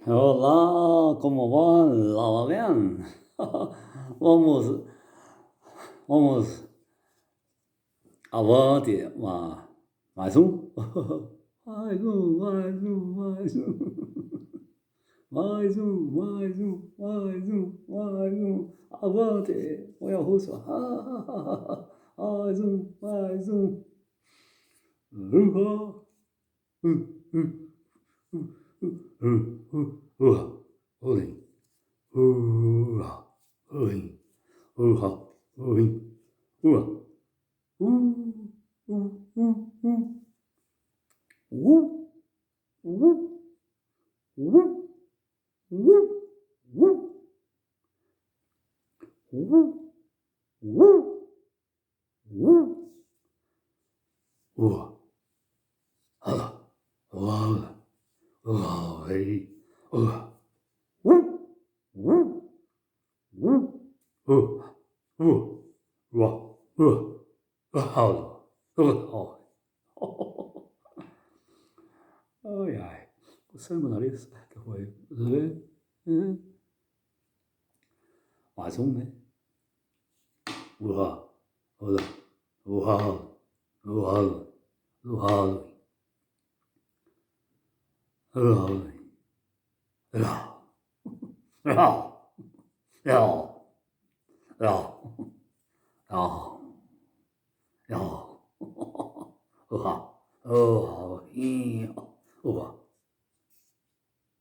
Olá, como va? ¿La bien? Vamos, vamos avante, mais um? Mais um, mais um, mais um. Mais um, mais um, mais um, mais um. Avante, põe a russa. Mais um, mais um. Uhá. Oi. Ua, oi, uha, oi, ua, uh, uh, uh, uh, uh, uh, uh, uh, uh, uh, ua, hala, ua, ua, ei, ua, uh, uh, ua, hala, ai, ai, coçando o nariz, que foi, mais um, né? Uha, hala, uha, uha, uha, uha, uha, uha, uha, uha, uha, uha, uha, uha, ih, uha,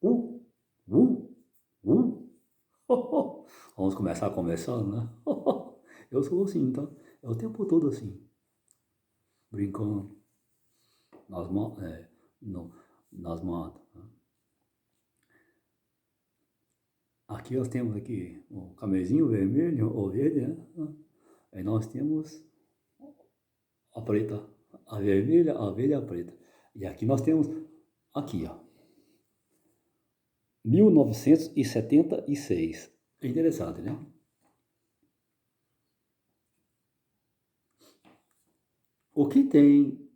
uh, uh, Vamos começar conversando, né? Eu sou assim, tá? É o tempo todo assim, brincando no, nas matas. Né? Aqui nós temos aqui o camezinho vermelho ou verde, né? Aí nós temos a preta, a vermelha, a verde e a preta. E aqui nós temos, aqui ó, 1976. É interessante, né? O que tem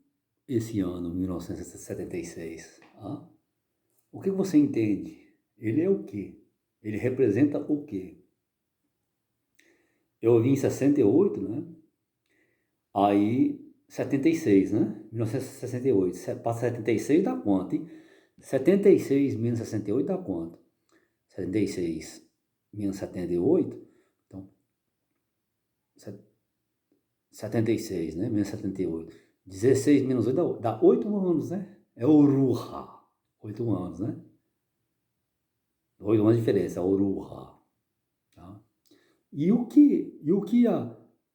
esse ano, 1976? Ah? O que você entende? Ele é o quê? Ele representa o quê? Eu vim em 68, né? Aí, 76, né? 1968. Para 76 dá quanto, hein? 76 menos 68 dá quanto? 76 menos 78. Então, 76, né? Menos 78. 16 menos 8 dá 8 anos, né? É Oruha. 8 anos, né? 8 anos de diferença, é Oruha. Tá?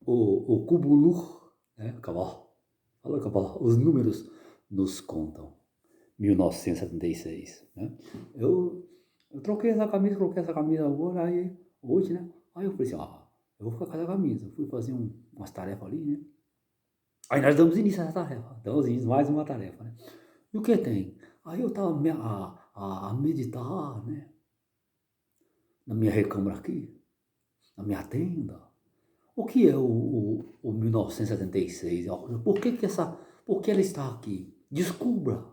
O Kubulur, né? Fala Kabbalah, os números nos contam. 1976, né? Eu troquei essa camisa, coloquei essa camisa agora, aí, hoje, né? Aí eu falei assim, eu vou ficar com essa camisa. Eu fui fazer umas tarefas ali, né? Aí nós damos início a essa tarefa, damos início a mais uma tarefa, né? E o que tem? Aí eu estava a meditar, né? Na minha recâmara aqui, na minha tenda. O que é o 1976? Por que ela está aqui? Descubra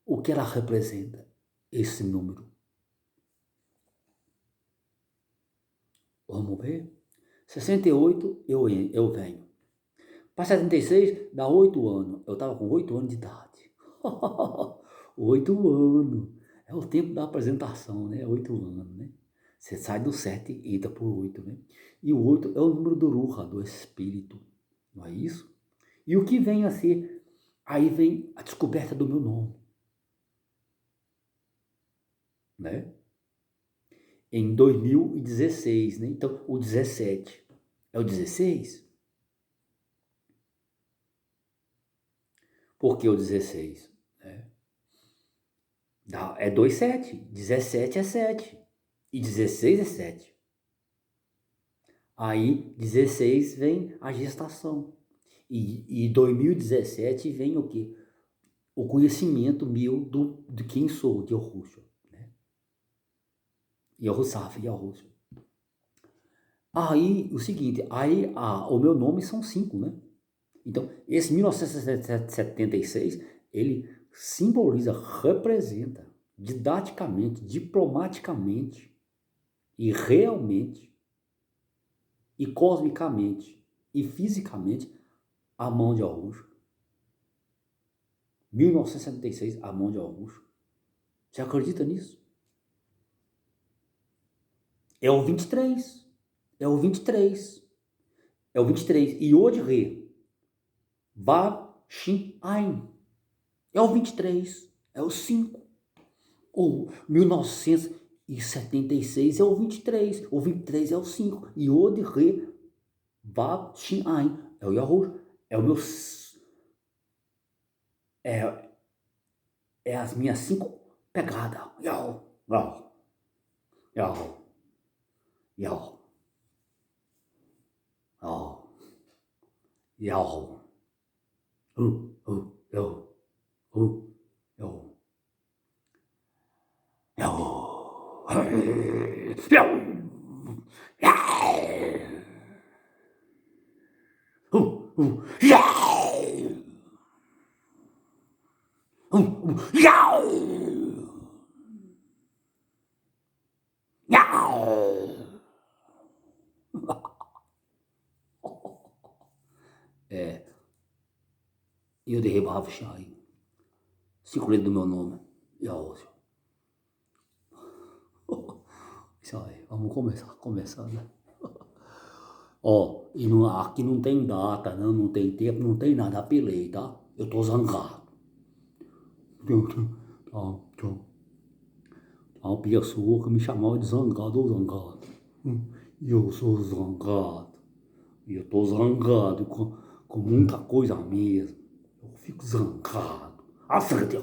o que ela representa, esse número. Vamos ver? 68 eu venho. Para 76 dá 8 anos. Eu estava com 8 anos de idade. 8 anos. É o tempo da apresentação, né? 8 anos, né? Você sai do 7 e entra por 8, né? E o 8 é o número do Ruha, do espírito. Não é isso? E o que vem a ser? Aí vem a descoberta do meu nome, né? Em 2016, né? Então, o 17 é o 16? Por que o 16? Né? É 2, 7. 17 é 7. E 16 é 7. Aí, 16 vem a gestação. E 2017 vem o quê? O conhecimento meu de quem sou, de Yahushua. Né? Yahushaf, Yahushua. Aí, o seguinte, o meu nome são 5, né? Então, esse 1976, ele simboliza, representa, didaticamente, diplomaticamente e realmente e cosmicamente e fisicamente a mão de Augusto. 1976, a mão de Augusto. Você acredita nisso? É o 23. É o 23. É o 23. Yod Re. Vav Shin Ain. É o 23. É o 5. Ou 1976 é o 23. O 23 é o 5. Yod Re. Vav Shin Ain. É o Yahoo. É o meu. É as minhas 5 pegadas. Yahoo. Yahoo. Yahoo. Yahoo. Yahoo. Yahoo. Yahoo. Yahoo. E eu derribava o chá aí. 5 letras do meu nome. Isso aí, vamos começar, né? Ó, e não, aqui não tem data, não tem tempo, não tem nada, apelei, tá? Eu tô zangado. A pessoa que me chamava de zangado ou zangado. Eu sou zangado. E eu tô zangado com muita coisa mesmo. Eu fico zangado. Acertei.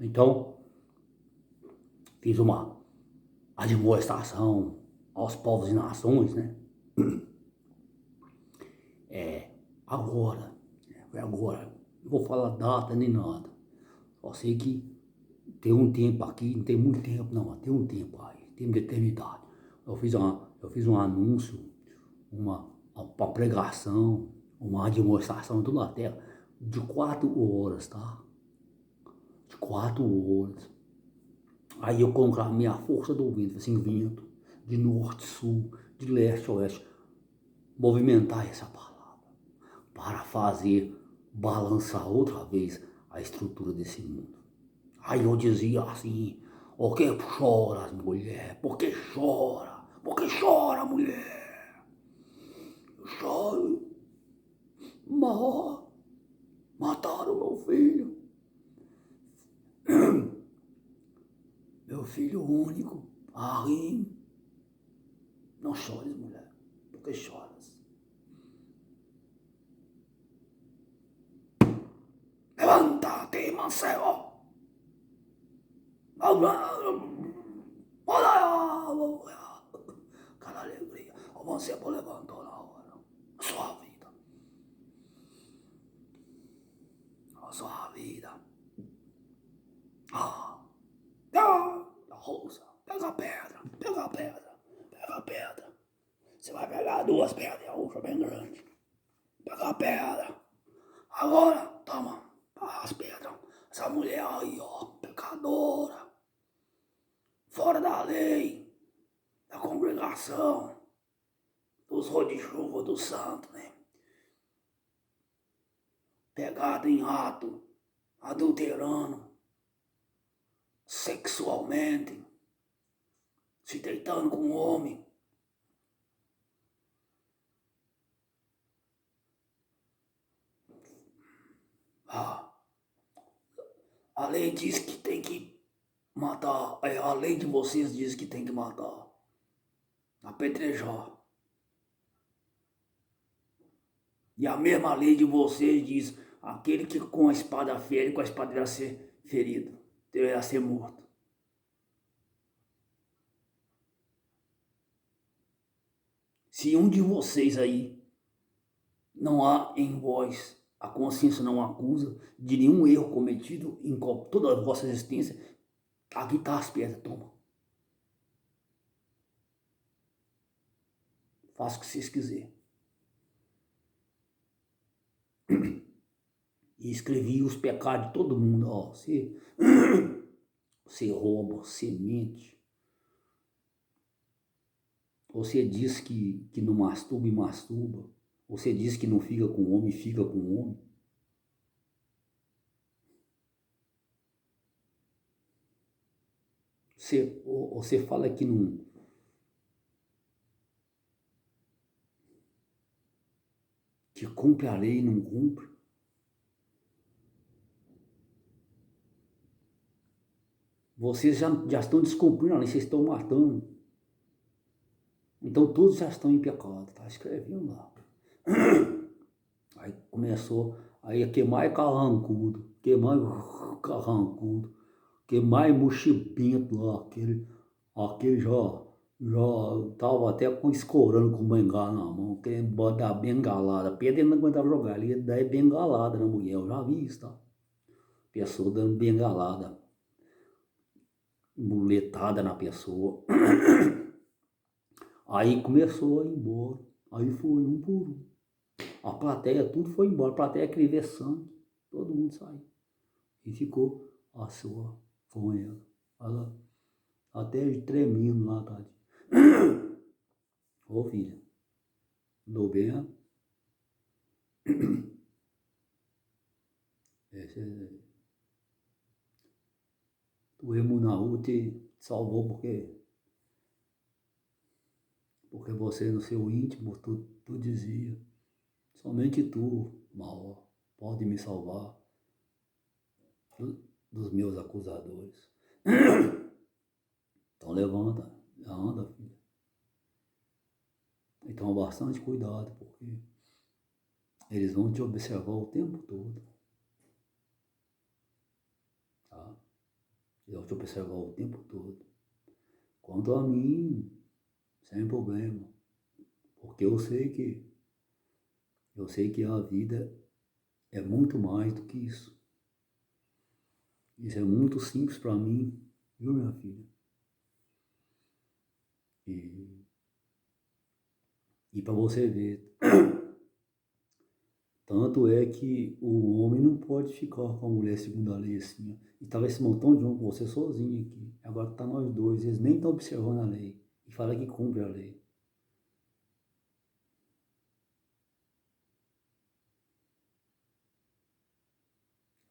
Então, fiz uma admoestação aos povos e nações, né? Agora, foi agora. Não vou falar data nem nada. Só sei que tem um tempo aqui, não tem muito tempo não, mas tem um tempo aí, tem de eternidade. Eu fiz um anúncio, uma pregação, uma demonstração toda na terra de 4 horas, tá? De 4 horas. Aí eu conclamei a força do vento, assim, vento, de norte, sul, de leste, oeste, movimentar essa palavra para fazer balançar outra vez a estrutura desse mundo. Aí eu dizia assim, por que chora, mulher? Por que chora? Por que chora, mulher? Eu choro. Mataram meu filho. Meu filho único, Arim. Não chores, mulher. Por que choras? Levanta-te, mancebo. Cada alegria. O mancebo levantou na hora. Sua vida. A sua vida. A rosa. Pega a pedra. Pega a pedra. Pega a pedra. Você vai pegar 2 pedras e a outra bem grande. Pega a pedra. Agora, toma as pedras. Essa mulher aí, ó, pecadora. Fora da lei. Da congregação. Dos roda-chuva do santo, né? Pegada em ato. Adulterando. Sexualmente. Se deitando com um homem. A lei diz que tem que matar. A lei de vocês diz que tem que matar. Apedrejar. E a mesma lei de vocês diz, aquele que com a espada fere, com a espada deverá ser ferido, deverá ser morto. Se um de vocês aí não há em vós, a consciência não acusa de nenhum erro cometido em toda a vossa existência, aqui está as pedras, toma. Faça o que vocês quiserem. e escrevi os pecados de todo mundo. Ó, você rouba, você mente, você diz que não masturba e masturba, você diz que não fica com homem e fica com homem. Você fala que não... que cumpre a lei e não cumpre. Vocês já estão descumprindo a lei, vocês estão matando. Então todos já estão em pecado, tá escrevendo lá. Aí começou aí a queimar carrancudo, queimar carrancudo, queimar mochibento lá, aquele já tava até com escorando com bengala na mão, querendo dar bengalada. Pedro ele não aguentava jogar, ele ia dar bengalada na mulher, eu já vi isso, tá? Pessoa dando bengalada, muletada na pessoa. Aí começou a ir embora, aí foi um por um. A plateia, tudo foi embora, a plateia queria ver sangue, todo mundo saiu. E ficou a sua com ela até tremendo lá, tadinho. Ô filha, andou bem, o Emunaú te salvou porque você no seu íntimo, tu dizia, somente tu, Mauá, pode me salvar dos meus acusadores. Então levanta, anda, filha. E toma bastante cuidado, porque eles vão te observar o tempo todo. Tá? Eles vão te observar o tempo todo. Quanto a mim, sem problema. Porque eu sei que a vida é muito mais do que isso. Isso é muito simples para mim, viu, minha filha? E para você ver, tanto é que o homem não pode ficar com a mulher segundo a lei assim. E estava esse montão de homem com você sozinho aqui. Agora tá nós dois, eles nem estão observando a lei. E fala que cumpre a lei.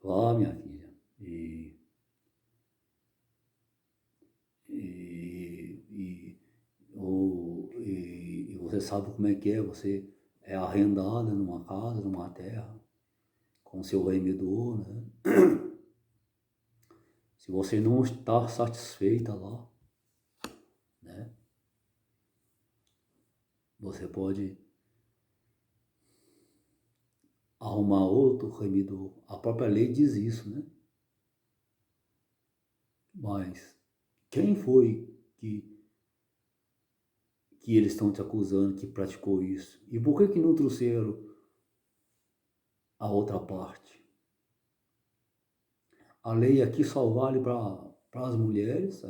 Vá, minha filha. E, e você sabe como é que é, você é arrendada numa casa, numa terra, com seu remedor, né? Se você não está satisfeita lá, né? Você pode arrumar outro remedor. A própria lei diz isso, né? Mas quem foi que eles estão te acusando que praticou isso? E por que não trouxeram a outra parte? A lei aqui só vale para as mulheres,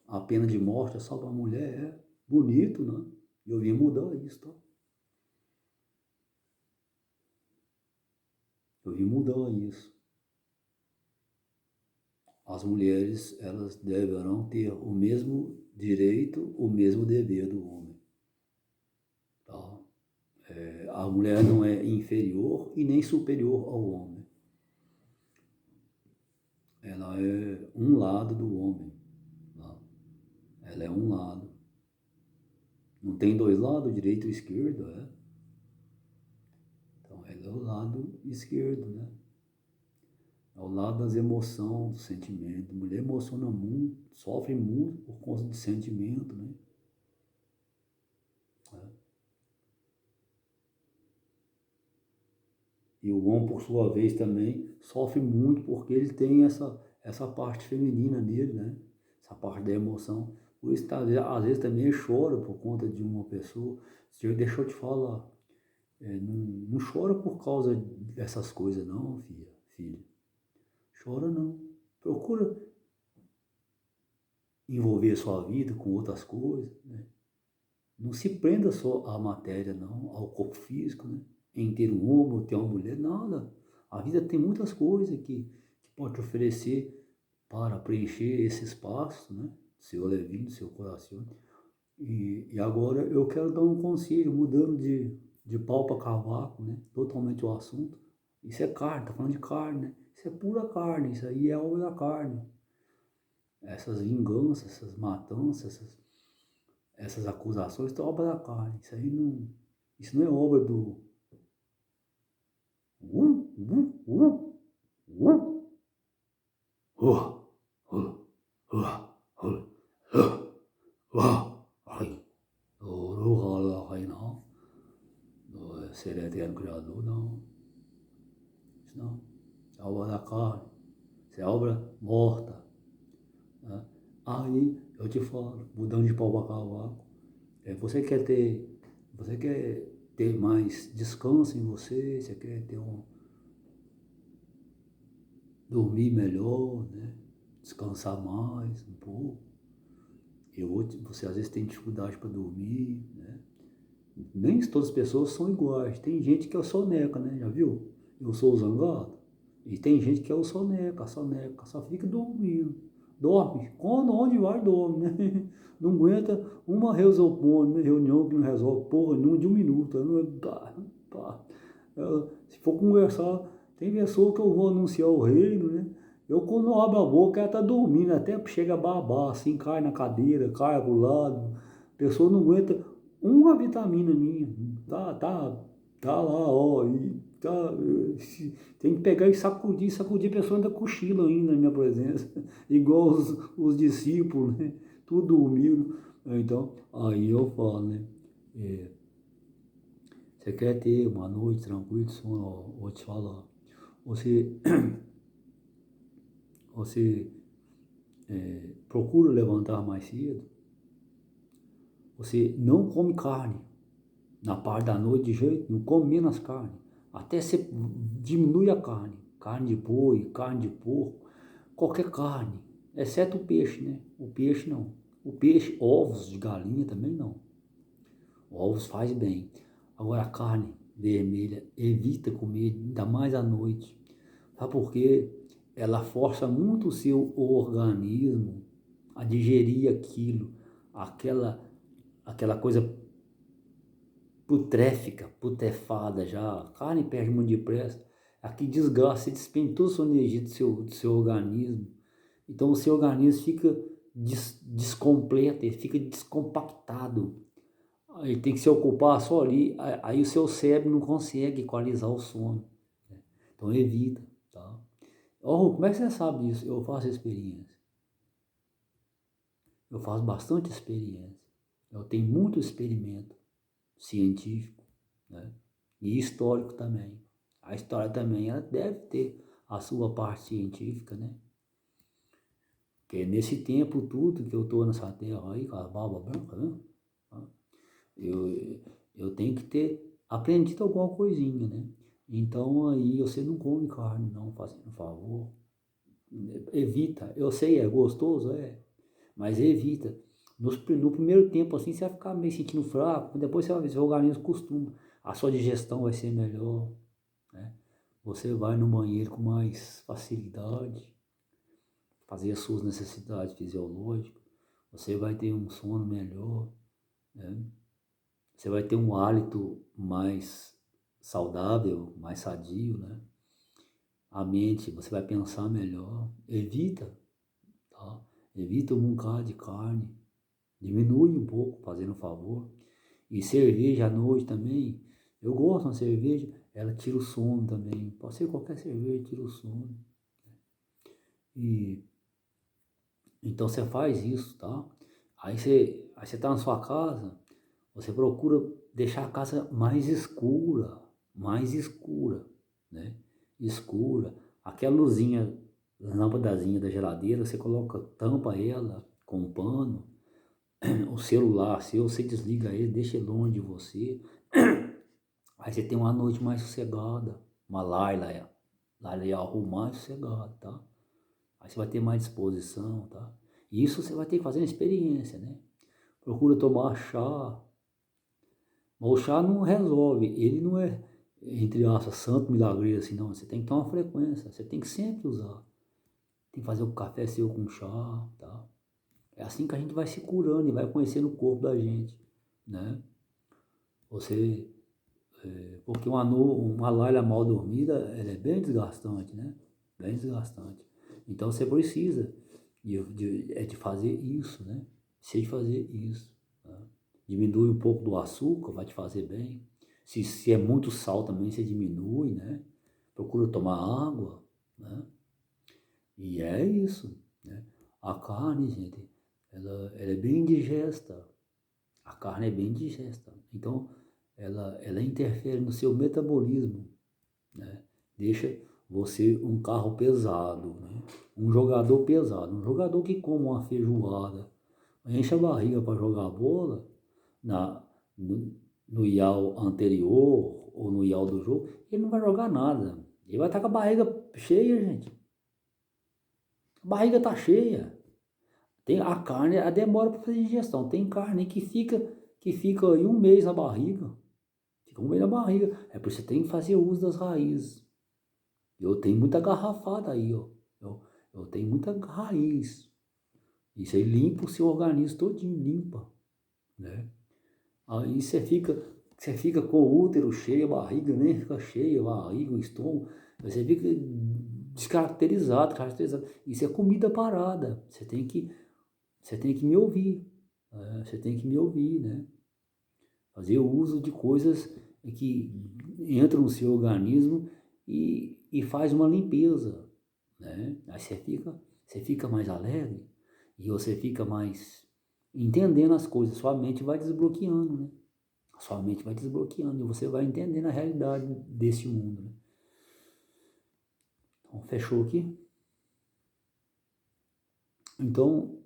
a pena de morte é só para a mulher, bonito, né? Eu vim mudar isso, tá? Eu vim mudar isso. As mulheres, elas deverão ter o mesmo direito, o mesmo dever do homem, tá? A mulher não é inferior e nem superior ao homem. Ela é um lado do homem, tá? Ela é um lado. Não tem dois lados, direito e esquerdo, Então, ela é o lado esquerdo, né? É o lado das emoções, do sentimento. A mulher emociona muito, sofre muito por conta de sentimento, né? E o homem, por sua vez, também sofre muito porque ele tem essa parte feminina nele, né? Essa parte da emoção. Por isso, às vezes também ele chora por conta de uma pessoa. Deixa eu te falar, não chora por causa dessas coisas não, filha. Chora não. Procura envolver a sua vida com outras coisas, né? Não se prenda só à matéria não, ao corpo físico, né? Em ter um homem ou ter uma mulher, nada. A vida tem muitas coisas que pode te oferecer para preencher esse espaço, né? Seu levinho, seu coração. E agora eu quero dar um conselho, mudando de pau para cavaco, né? Totalmente o assunto. Isso é carne, tá falando de carne, né? Isso é pura carne, isso aí é obra da carne. Essas vinganças, essas matanças, essas acusações são obra da carne. Isso não é obra do... Ai, não. Ser eterno criador, não. Isso não. Isso é obra da carne. Isso é obra morta. Né? Aí eu te falo, mudando de pau para cavaco, você quer ter mais descanso em você, você quer dormir melhor, né? Descansar mais um pouco. Você às vezes tem dificuldade para dormir, né? Nem todas as pessoas são iguais. Tem gente que é o soneca, né? Já viu? Eu sou o zangado. E tem gente que é o soneca, só fica dormindo. Dorme. Quando, onde vai, dorme, né? Não aguenta uma reunião que não resolve porra nenhuma de um minuto. Se for conversar, tem pessoa que eu vou anunciar o reino, né? Eu quando eu abro a boca, ela tá dormindo, até chega a babar, assim, cai na cadeira, cai pro lado. A pessoa não aguenta uma vitamina minha. Tá lá, ó. Tem que pegar e sacudir, a pessoa ainda cochila ainda na minha presença. Igual os discípulos, né? Tudo humilde. Então, aí eu falo, né? Você quer ter uma noite tranquila de sono, vou te falar. Você, você procura levantar mais cedo. Você não come carne na parte da noite de jeito, não come menos carne. Até você diminui a carne. Carne de boi, carne de porco, qualquer carne, exceto o peixe, né? O peixe não. O peixe, ovos de galinha também não. Ovos faz bem. Agora a carne vermelha, evita comer, ainda mais à noite. Sabe por quê? Ela força muito o seu organismo a digerir aquilo, aquela coisa putréfica, putrefada já. A carne perde muito depressa. Aqui desgasta, você despende toda a sua energia do seu organismo. Então o seu organismo fica descompleto, ele fica descompactado. Ele tem que se ocupar só ali, aí o seu cérebro não consegue equalizar o sono. Né? Então evita, tá? Oh, como é que você sabe disso? Eu faço experiência. Eu faço bastante experiência. Eu tenho muito experimento científico, né? E histórico também. A história também ela deve ter a sua parte científica, né? Porque nesse tempo tudo que eu estou nessa terra aí, com a barba branca, né? Eu tenho que ter aprendido alguma coisinha, né? Então aí você não come carne, não, fazendo favor. Evita. Eu sei, é gostoso, mas evita. No primeiro tempo assim, você vai ficar meio sentindo fraco, depois você vai ver, seu organismo costuma. A sua digestão vai ser melhor, né? Você vai no banheiro com mais facilidade, fazer as suas necessidades fisiológicas. Você vai ter um sono melhor, né? Você vai ter um hálito mais saudável, mais sadio, né? A mente, você vai pensar melhor. Evita, tá? Evita um bocado de carne. Diminui um pouco, fazendo um favor. E cerveja à noite também. Eu gosto de uma cerveja, ela tira o sono também. Pode ser qualquer cerveja, tira o sono. E então você faz isso, tá? Aí você tá na sua casa, você procura deixar a casa mais escura, né? Escura. Aquela luzinha, lâmpadazinha da geladeira, você coloca, tampa ela com um pano. O celular seu, você desliga ele, deixa ele longe de você. Aí você tem uma noite mais sossegada, uma Laila mais sossegada, tá? Aí você vai ter mais disposição, tá? E isso você vai ter que fazer uma experiência, né? Procura tomar chá. Mas o chá não resolve, ele não é... entre aspas, santo milagreiro, assim, não. Você tem que ter uma frequência, você tem que sempre usar. Tem que fazer o café seu com chá, tá? É assim que a gente vai se curando e vai conhecendo o corpo da gente, né? Você, porque uma laila mal dormida, ela é bem desgastante, né? Bem desgastante. Então você precisa de fazer isso, né? Você de fazer isso. Tá? Diminui um pouco do açúcar, vai te fazer bem. Se é muito sal também, você diminui, né? Procura tomar água, né? E é isso, né? A carne, gente, ela é bem digesta. A carne é bem digesta. Então, ela interfere no seu metabolismo, né? Deixa você um carro pesado, né? Um jogador pesado. Um jogador que come uma feijoada, enche a barriga para jogar bola, na, no, no IAL anterior ou no IAL do jogo, ele não vai jogar nada. Ele vai estar com a barriga cheia, gente. A barriga tá cheia. Tem a carne, a demora para fazer digestão. Tem carne que fica aí um mês na barriga. Fica um mês na barriga. É por isso que você tem que fazer uso das raízes. Eu tenho muita garrafada aí, ó. Eu tenho muita raiz. Isso aí limpa o seu organismo todinho, limpa, né? Aí você fica com o útero cheio, a barriga nem fica cheia, a barriga, o estômago. Você fica descaracterizado. Isso é comida parada. Você tem que me ouvir. Você tem que me ouvir, né? Fazer uso de coisas que entram no seu organismo e faz uma limpeza, né? Aí você fica mais alegre e você fica mais entendendo as coisas. Sua mente vai desbloqueando, né? Sua mente vai desbloqueando e você vai entendendo a realidade desse mundo, né? Então, fechou aqui? Então,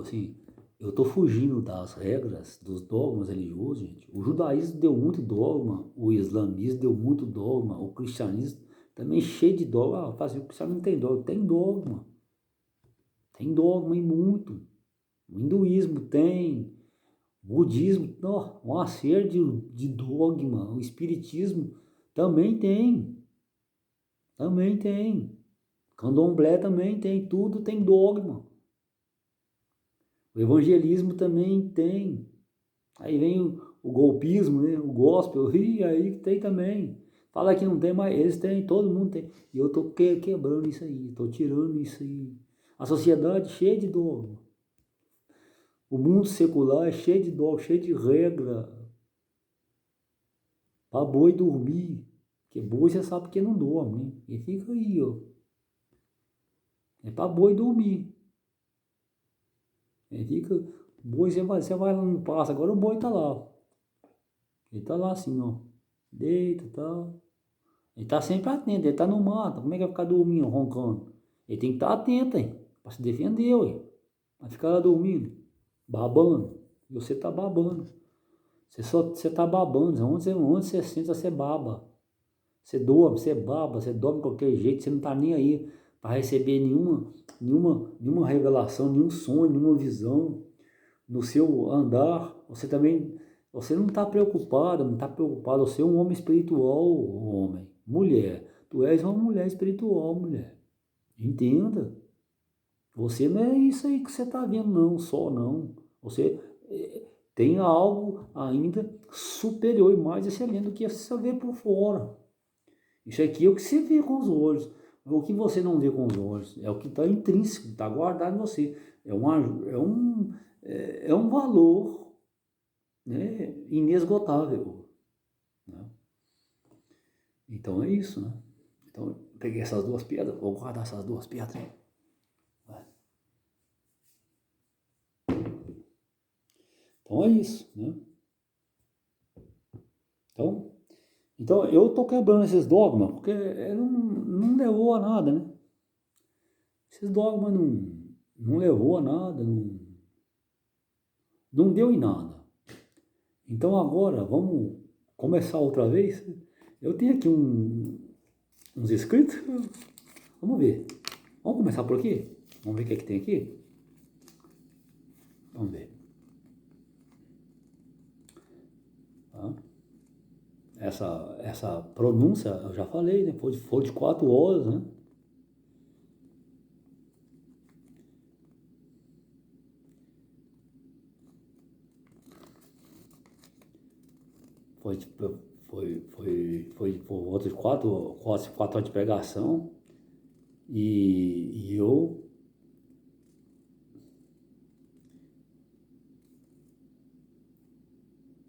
assim, eu estou fugindo das regras, dos dogmas religiosos, gente. O judaísmo deu muito dogma, o islamismo deu muito dogma, o cristianismo também cheio de dogma. O cristianismo não tem dogma, tem dogma. Tem dogma e muito. O hinduísmo tem, o budismo, não, uma série de dogma. O espiritismo também tem. Também tem. Candomblé também tem, tudo tem dogma. O evangelismo também tem. Aí vem o golpismo, né? O gospel, e aí tem também. Fala que não tem, mas eles têm, todo mundo tem. E eu estou quebrando isso aí, estou tirando isso aí. A sociedade cheia de dogma. O mundo secular é cheio de dogma, cheio de regra. Para boi dormir. Porque boi você sabe que não dorme, né? E fica aí, ó. É para boi dormir. E fica, boi você vai lá no pasto, agora o boi tá lá. Ele tá lá assim, ó. Deita e tal. Ele tá sempre atento, ele tá no mato. Como é que vai ficar dormindo, roncando? Ele tem que estar atento, hein? Pra se defender, ué. Vai ficar lá dormindo, babando. E você tá babando. Você tá babando. Onde você senta, você baba. Você dorme, você baba, você dorme de qualquer jeito, você não tá nem aí para receber nenhuma revelação, nenhum sonho, nenhuma visão no seu andar. Você não está preocupado, não está preocupado. Você é um homem espiritual, homem, mulher. Tu és uma mulher espiritual, mulher. Entenda. Você não é isso aí que você está vendo, não, só não. Você tem algo ainda superior e mais excelente do que você vê por fora. Isso aqui é o que você vê com os olhos. O que você não vê com os olhos é o que está intrínseco, está guardado em você. É um valor, né, inesgotável. Né? Então é isso, né? Então eu peguei essas duas pedras, vou guardar essas duas pedras. Então é isso, né? Então eu estou quebrando esses dogmas, porque não levou a nada, né? Esses dogmas não levou a nada, não deu em nada. Então agora vamos começar outra vez. Eu tenho aqui uns inscritos. Vamos ver. Vamos começar por aqui? Vamos ver o que é que tem aqui? Vamos ver. Tá? essa pronúncia, eu já falei, né? Foi de 4 horas, né? Foi, foi por volta de 4 horas de pregação. E eu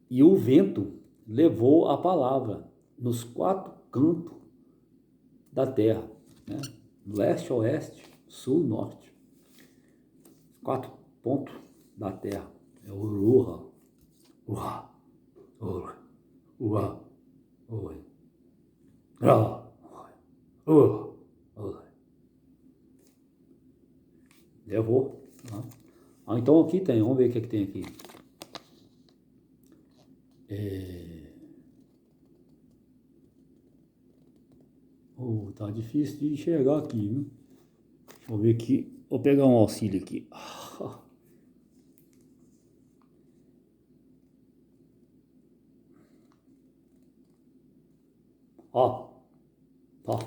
e o vento levou a palavra nos 4 cantos da terra, né? Leste, oeste, sul, norte. 4 pontos da terra. É o Ruha, Uha, Ura, Ua, Oi, Ra, Ua, Oi. Levou. Né? Então aqui tem, vamos ver o que tem aqui. Tá difícil de enxergar aqui, viu? Deixa eu ver aqui. Vou pegar um auxílio aqui. Ó, ó.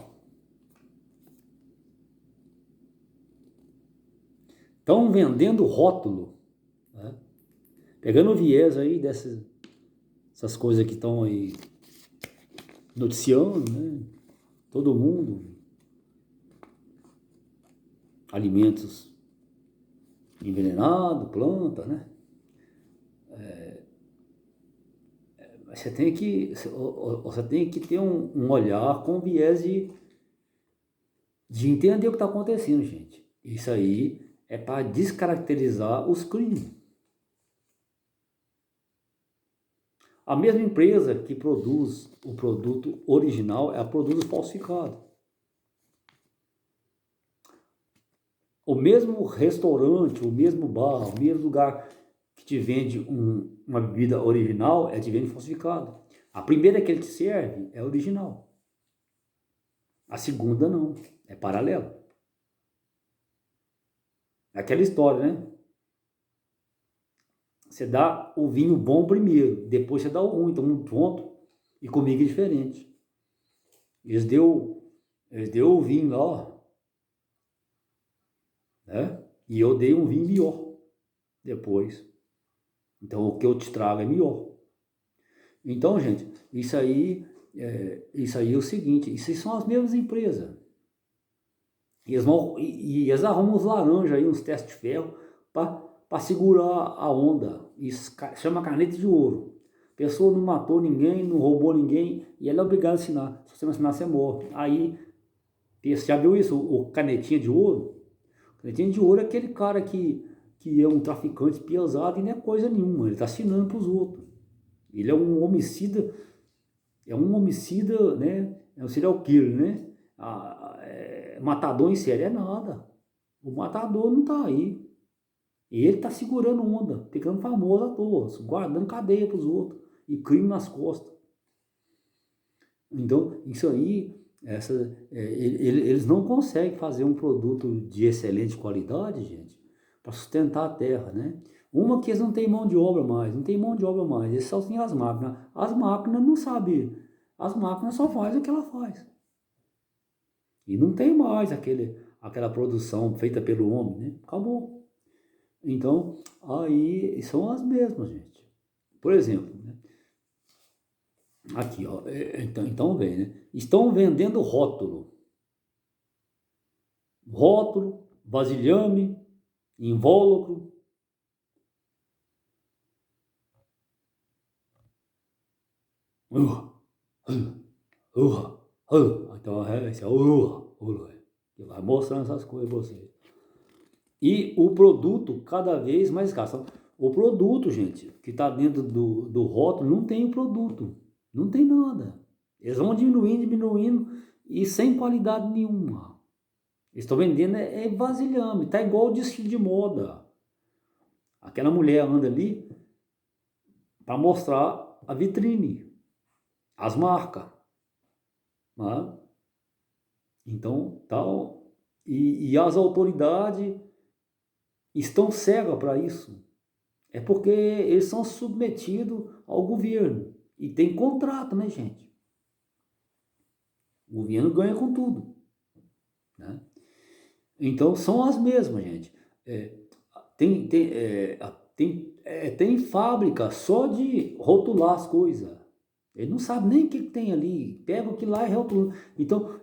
Estão vendendo rótulo, né? Pegando o viés aí essas coisas que estão aí noticiando, né? Todo mundo, alimentos envenenados, planta, né? Você tem que ter um olhar com viés de entender o que está acontecendo, gente. Isso aí é para descaracterizar os crimes. A mesma empresa que produz o produto original, ela produz o falsificado. O mesmo restaurante, o mesmo bar, o mesmo lugar que te vende uma bebida original, é te vende falsificado. A primeira que ele te serve é original. A segunda não, é paralelo. É aquela história, né? Você dá o vinho bom primeiro, depois você dá o ruim, então um ponto, e comigo é diferente. Eles deu o vinho lá, né? E eu dei um vinho melhor depois. Então o que eu te trago é melhor. Então, gente, isso aí é o seguinte, isso aí são as mesmas empresas. Eles arrumam uns laranjas aí, uns testes de ferro, para segurar a onda. Isso chama caneta de ouro. A pessoa não matou ninguém, não roubou ninguém, e ela é obrigada a assinar. Se você não assinar, você morre. Aí, você já viu isso? O canetinha de ouro? Canetinha de ouro é aquele cara que é um traficante pesado e não é coisa nenhuma. Ele está assinando para os outros. Ele é um homicida, né? É um serial killer, né? Matador em série é nada. O matador não tá aí. Ele tá segurando onda, ficando famoso à toa, guardando cadeia pros outros e crime nas costas. Então, isso aí, eles não conseguem fazer um produto de excelente qualidade, gente, para sustentar a terra, né? Uma que eles não têm mão de obra mais, eles só têm as máquinas. As máquinas não sabem, as máquinas só fazem o que ela faz. E não tem mais aquela produção feita pelo homem, né? Acabou. Então, aí são as mesmas, gente. Por exemplo, né? Aqui, ó, então vem, né? Estão vendendo rótulo. Rótulo, vasilhame, invólucro. Então, esse é que vai mostrando essas coisas pra vocês. E o produto cada vez mais escasso. O produto, gente, que está dentro do rótulo, não tem o produto. Não tem nada. Eles vão diminuindo e sem qualidade nenhuma. Eles estão vendendo vasilhame. Tá igual o desfile de moda. Aquela mulher anda ali para mostrar a vitrine, as marcas. Né? Então, tal. E as autoridades estão cegas para isso. É porque eles são submetidos ao governo. E tem contrato, né, gente? O governo ganha com tudo, né? Então são as mesmas, gente. Tem, tem, tem fábrica só de rotular as coisas. Ele não sabe nem o que tem ali. Pega o que lá e rotula. Então,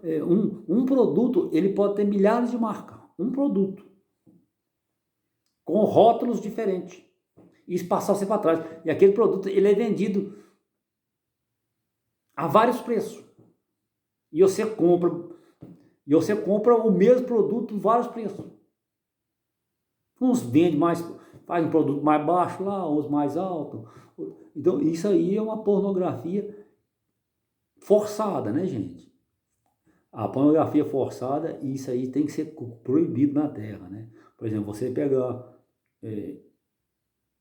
um produto, ele pode ter milhares de marcas. Um produto. Com rótulos diferentes. E isso passar você para trás. E aquele produto, ele é vendido a vários preços. E você compra o mesmo produto, vários preços. Uns vendem mais, faz um produto mais baixo lá, outros mais alto. Então, isso aí é uma pornografia forçada, né, gente? A pornografia forçada, isso aí tem que ser proibido na Terra, né? Por exemplo, você pegar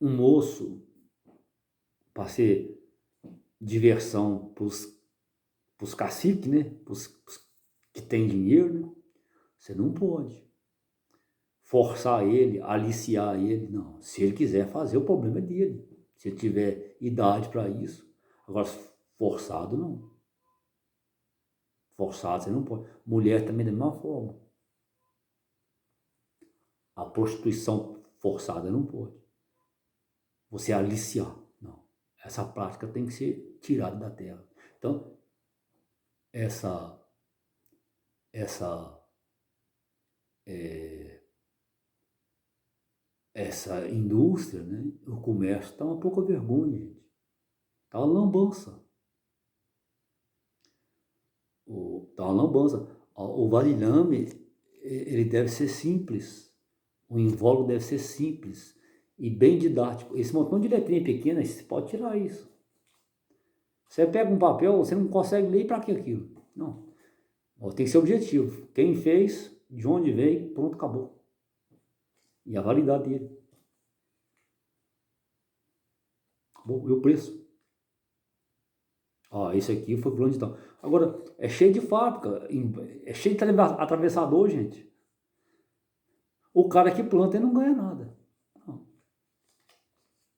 um moço para ser diversão para os caciques, né? Pros que tem dinheiro, né? Você não pode forçar ele, aliciar ele, não. Se ele quiser fazer, o problema é dele. Se ele tiver idade para isso. Agora, forçado, não. Forçado, você não pode. Mulher também da mesma forma. A prostituição forçada não pode. Você aliciar, não. Essa prática tem que ser tirada da terra. Então, essa indústria, né, o comércio está uma pouca vergonha, gente. Está uma lambança. Tá uma lambança. O varilhame, ele deve ser simples. O invólucro deve ser simples e bem didático. Esse montão de letrinha pequena, você pode tirar isso. Você pega um papel, você não consegue ler, para que aquilo? Não. Tem que ser objetivo. Quem fez, de onde veio, pronto, acabou. E a validade dele. Acabou. E o preço? Esse aqui foi fulano de tal. Agora, é cheio de fábrica, é cheio de atravessador, gente. O cara que planta, ele não ganha nada. Não.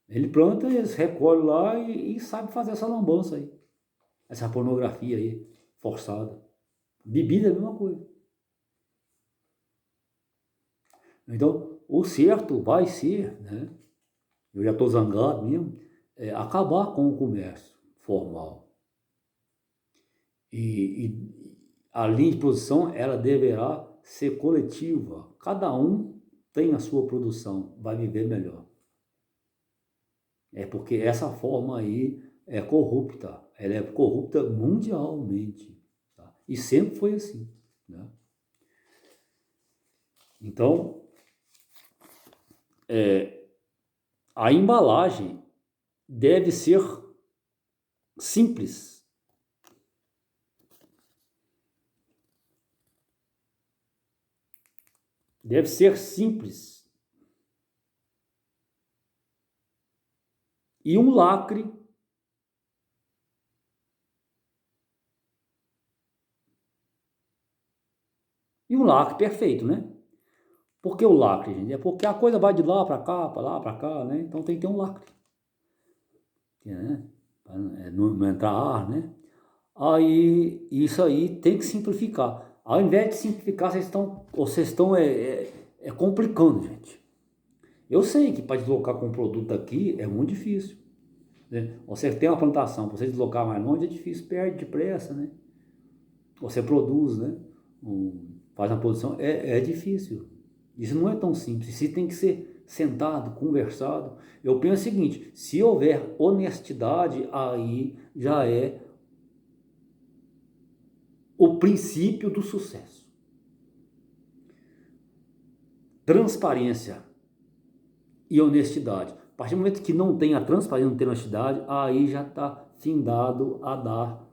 Ele planta, eles recolhem lá e sabe fazer essa lambança aí. Essa pornografia aí, forçada. Bebida é a mesma coisa. Então, o certo vai ser, né? Eu já estou zangado mesmo, acabar com o comércio formal. E a linha de produção, ela deverá ser coletiva. Cada um tem a sua produção, vai viver melhor. É porque essa forma aí é corrupta. Ela é corrupta mundialmente. Tá? E sempre foi assim. Né? Então, a embalagem deve ser simples. Deve ser simples. E um lacre perfeito, né? Por que o lacre, gente? É porque a coisa vai de lá para cá, para lá para cá, né? Então tem que ter um lacre. Né? Para não entrar ar, né? Aí, isso aí tem que simplificar. Ao invés de simplificar, vocês estão complicando, gente. Eu sei que para deslocar com um produto aqui é muito difícil. Né? Você tem uma plantação, para você deslocar mais longe é difícil, perde depressa, né? Você produz, né? Faz uma produção, é difícil. Isso não é tão simples, isso tem que ser sentado, conversado. Eu penso o seguinte, se houver honestidade, aí já é o princípio do sucesso. Transparência e honestidade. A partir do momento que não tem a transparência, não tem a honestidade, aí já está findado a dar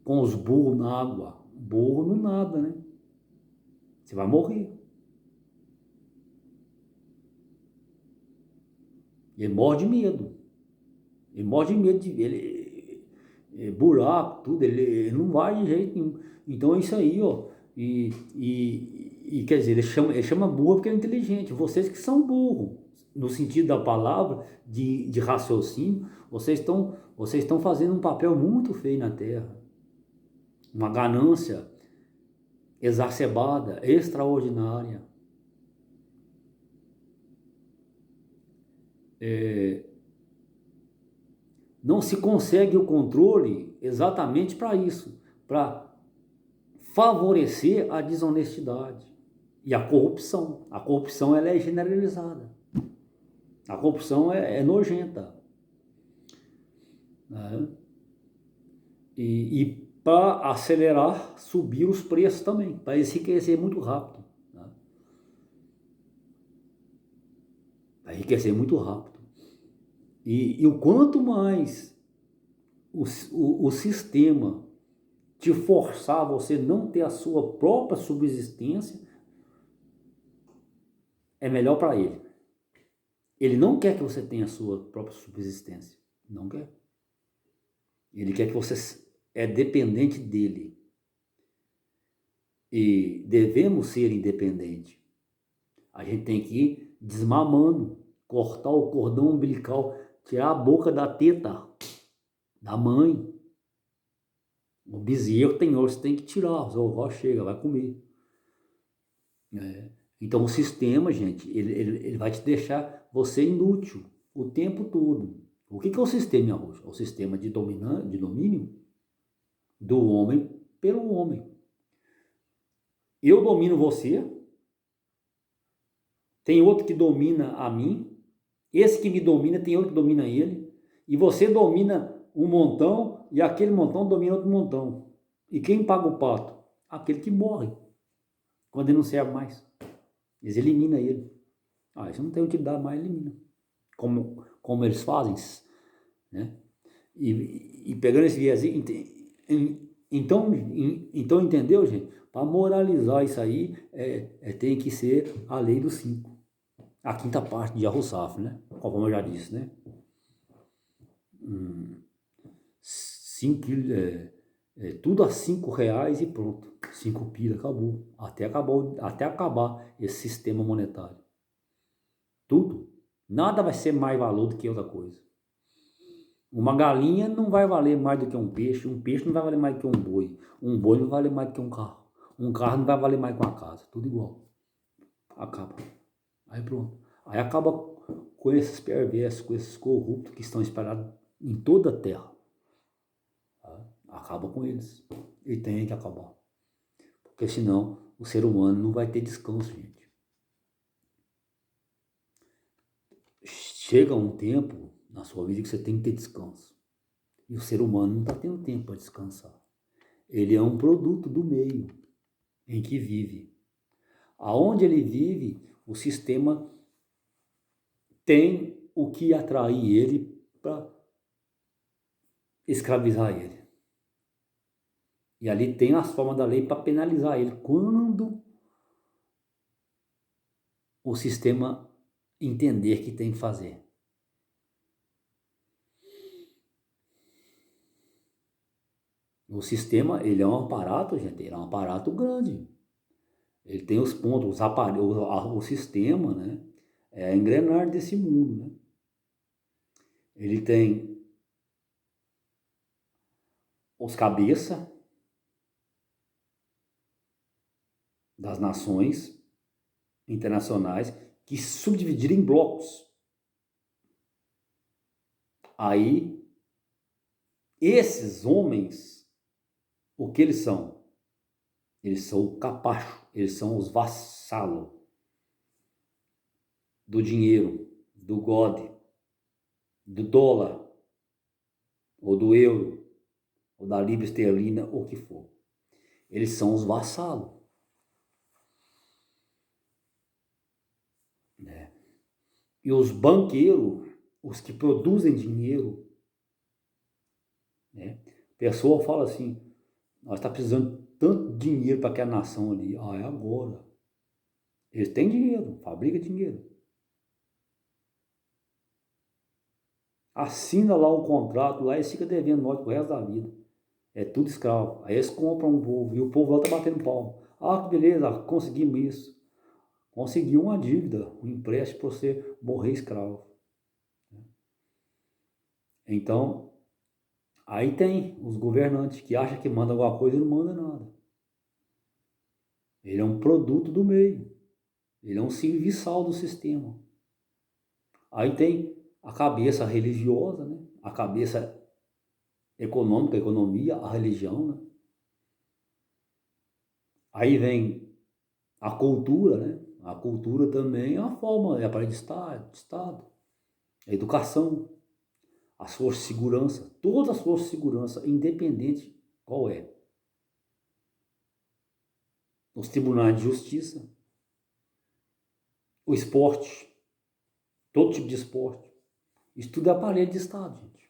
com os burros na água. Burro não nada, né? Você vai morrer. Ele morre de medo. Ele morre de medo de buraco, tudo. Ele não vai de jeito nenhum. Então é isso aí, ó. E quer dizer, ele chama burro porque é inteligente. Vocês que são burros. no sentido da palavra, de raciocínio, vocês estão fazendo um papel muito feio na Terra. Uma ganância exacerbada, extraordinária. Não se consegue o controle exatamente para isso, para favorecer a desonestidade e a corrupção. A corrupção ela é generalizada. A corrupção é nojenta. Né? E para acelerar, subir os preços também, para enriquecer muito rápido. Né? Para enriquecer muito rápido. E o quanto mais o sistema te forçar a você não ter a sua própria subsistência, é melhor para ele. Ele não quer que você tenha a sua própria subsistência. Não quer. Ele quer que você é dependente dele. E devemos ser independentes. A gente tem que ir desmamando, cortar o cordão umbilical, tirar a boca da teta da mãe. O bezerro tem hora, você tem que tirar, o seu avó chega, vai comer. Então o sistema, gente, ele vai te deixar você inútil o tempo todo. O que é o sistema, minha roxa? É o sistema de domínio do homem pelo homem. Eu domino você, tem outro que domina a mim, esse que me domina tem outro que domina ele, e você domina um montão e aquele montão domina outro montão. E quem paga o pato? Aquele que morre, quando ele não serve mais. Eles eliminam ele. Isso não tem utilidade mais, elimina. Como eles fazem, né? E pegando esse viés, então entendeu, gente? Para moralizar isso aí, tem que ser a lei dos 5. A quinta parte de Arrossaf, né? Como eu já disse, né? 5 quilos, tudo a R$5 e pronto. 5 pila, acabou. Até acabar esse sistema monetário. Tudo. Nada vai ser mais valor do que outra coisa. Uma galinha não vai valer mais do que um peixe não vai valer mais do que um boi não vai valer mais do que um carro não vai valer mais que uma casa, tudo igual. Acaba. Aí pronto. Aí acaba com esses perversos, com esses corruptos que estão espalhados em toda a terra. Acaba com eles. E tem que acabar. Porque senão o ser humano não vai ter descanso, gente. Chega um tempo na sua vida que você tem que ter descanso. E o ser humano não está tendo tempo para descansar. Ele é um produto do meio em que vive. Aonde ele vive, o sistema tem o que atrair ele para escravizar ele. E ali tem as formas da lei para penalizar ele. Quando o sistema entender que tem que fazer. O sistema, ele é um aparato, gente, ele é um aparato grande. Ele tem os pontos, os aparelhos, o sistema, né? É a engrenagem desse mundo, né? Ele tem os cabeças das nações internacionais que subdividiram em blocos. Aí, esses homens, o que eles são? Eles são o capacho, eles são os vassalos do dinheiro, do God, do dólar, ou do euro, ou da libra esterlina, ou o que for. Eles são os vassalos. Né? E os banqueiros, os que produzem dinheiro, né? A pessoa fala assim, nós estamos precisando de tanto dinheiro para aquela nação ali. É agora. Eles têm dinheiro, fabricam dinheiro. Assina lá o contrato, lá eles ficam devendo nós pro resto da vida. É tudo escravo. Aí eles compram um povo e o povo volta batendo palmo. Que beleza, conseguimos isso. conseguiu uma dívida, um empréstimo para você morrer escravo. Então, aí tem os governantes que acham que manda alguma coisa e não manda nada. Ele é um produto do meio. Ele é um serviçal do sistema. Aí tem a cabeça religiosa, né? A cabeça econômica, a economia, a religião, né? Aí vem a cultura, né? A cultura também é uma forma, é aparelho de Estado, a educação, as forças de segurança, todas as forças de segurança, independente qual é. Os tribunais de justiça, o esporte, todo tipo de esporte. Isso tudo é aparelho de Estado, gente.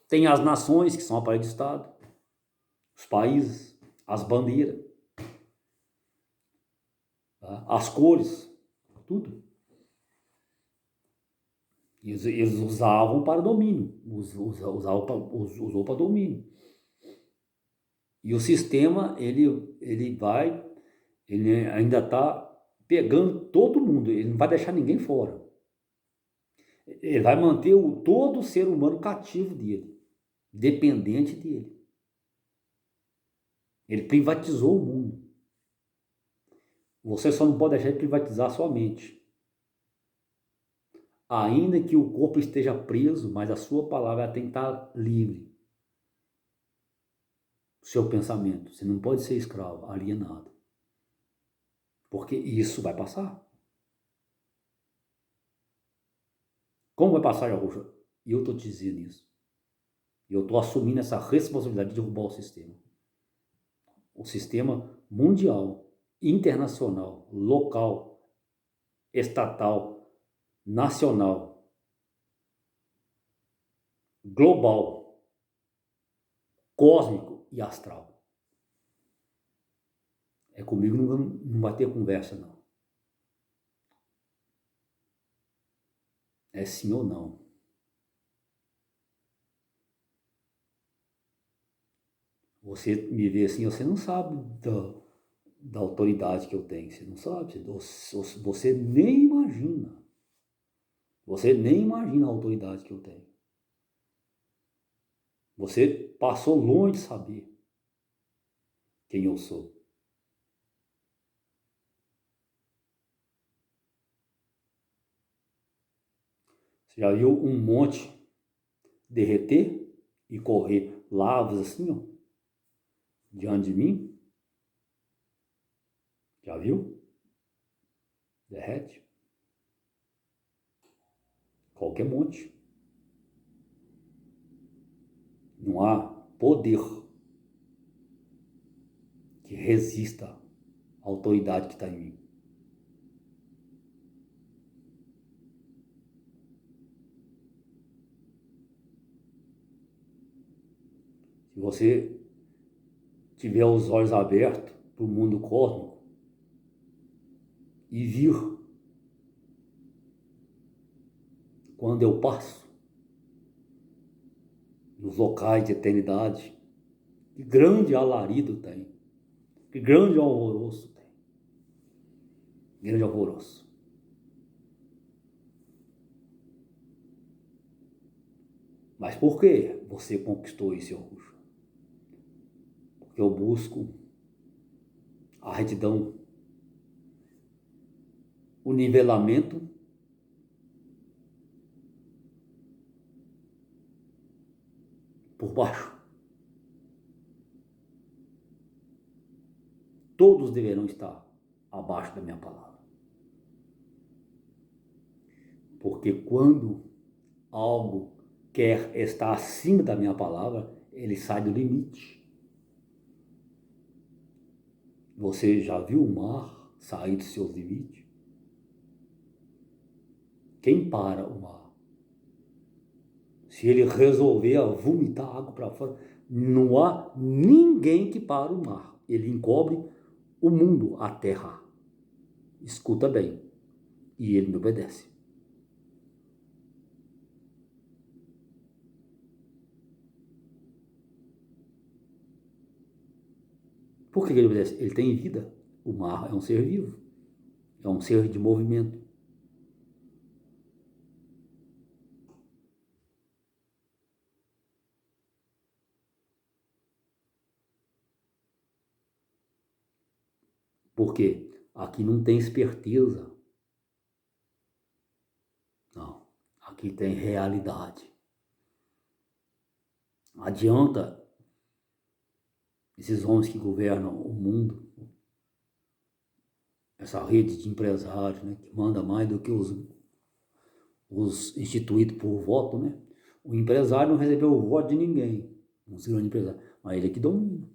Tem as nações que são aparelho de Estado, os países, as bandeiras, tá? As cores, tudo. Eles usavam para domínio, usou para domínio. E o sistema, ele ainda está pegando todo mundo, ele não vai deixar ninguém fora. Ele vai manter todo ser humano cativo dele, dependente dele. Ele privatizou o mundo. Você só não pode deixar ele privatizar a sua mente. Ainda que o corpo esteja preso, mas a sua palavra tem que estar livre. O seu pensamento. Você não pode ser escravo, alienado. Porque isso vai passar. Como vai passar, Jaruja? E eu estou te dizendo isso. E eu estou assumindo essa responsabilidade de derrubar o sistema. O sistema mundial, internacional, local, estatal, nacional, global, cósmico e astral. É comigo, não vai ter conversa, não. É sim ou não. Você me vê assim, você não sabe da autoridade que eu tenho. Você não sabe. Você nem imagina. Você nem imagina a autoridade que eu tenho. Você passou longe de saber quem eu sou. Você já viu um monte derreter e correr lavas assim, ó, diante de mim? Já viu? Derrete. Qualquer monte. Não há poder que resista à autoridade que está em mim. Se você tiver os olhos abertos para o mundo cósmico e vir quando eu passo nos locais de eternidade, que grande alarido tem, que grande alvoroço tem, grande alvoroço. Mas por que você conquistou esse orgulho? Porque eu busco a retidão, o nivelamento por baixo. Todos deverão estar abaixo da minha palavra. Porque quando algo quer estar acima da minha palavra, ele sai do limite. Você já viu o mar sair dos seus limites? Quem para o mar? Se ele resolver vomitar água para fora, não há ninguém que para o mar. Ele encobre o mundo, a terra. Escuta bem. E ele me obedece. Por que ele obedece? Ele tem vida. O mar é um ser vivo. É um ser de movimento. Por quê? Aqui não tem esperteza. Não. Aqui tem realidade. Não adianta esses homens que governam o mundo, essa rede de empresários, né, que manda mais do que os instituídos por voto, né? O empresário não recebeu o voto de ninguém, um grande empresário, mas ele é que domina.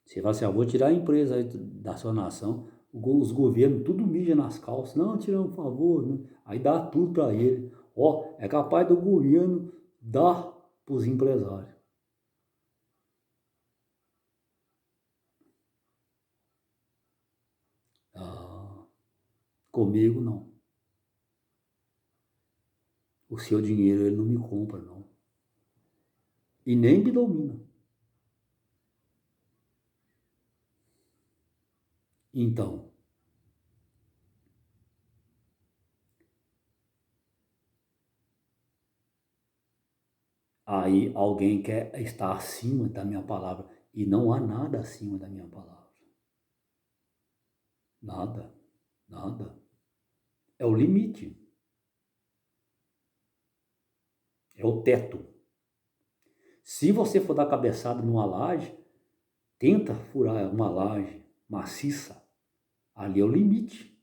Você fala assim, vou tirar a empresa aí da sua nação, os governos tudo mija nas calças, não, tirando um favor, né? Aí dá tudo para ele. É capaz do governo dar para os empresários. Ah, comigo não. O seu dinheiro ele não me compra, não. E nem me domina. Então, aí alguém quer estar acima da minha palavra. E não há nada acima da minha palavra. Nada, nada. É o limite. É o teto. Se você for dar cabeçada numa laje, tenta furar uma laje maciça. Ali é o limite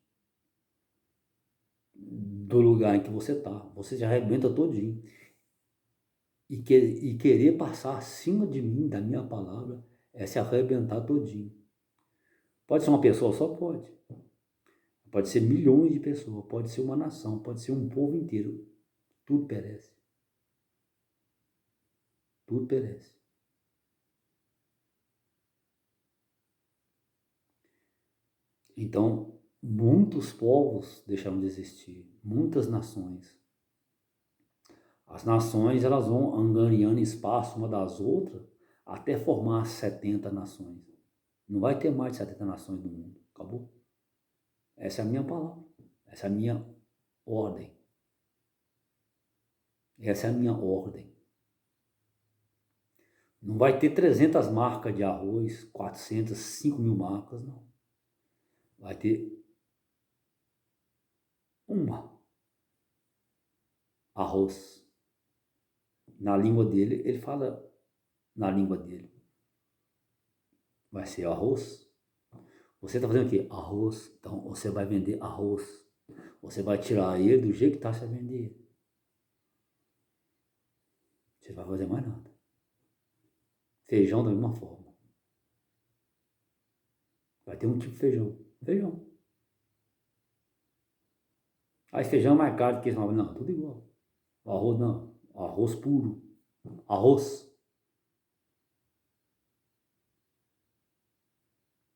do lugar em que você está. Você já arrebenta todinho. E querer passar acima de mim, da minha palavra, é se arrebentar todinho. Pode ser uma pessoa só? Pode. Pode ser milhões de pessoas, pode ser uma nação, pode ser um povo inteiro. Tudo perece. Tudo perece. Então, muitos povos deixaram de existir, muitas nações. As nações elas vão angariando espaço uma das outras até formar 70 nações. Não vai ter mais de 70 nações no mundo. Acabou. Essa é a minha palavra. Essa é a minha ordem. Essa é a minha ordem. Não vai ter 300 marcas de arroz, 400, 5.000 marcas, não. Vai ter uma. Arroz. Na língua dele, ele fala na língua dele. Vai ser arroz. Você está fazendo o quê? Arroz. Então você vai vender arroz. Você vai tirar ele do jeito que está, você vai vender. Você vai fazer mais nada. Feijão da mesma forma. Vai ter um tipo de feijão. Feijão. Aí feijão é mais caro do que esse. Não, tudo igual. Arroz não. Arroz puro. Arroz.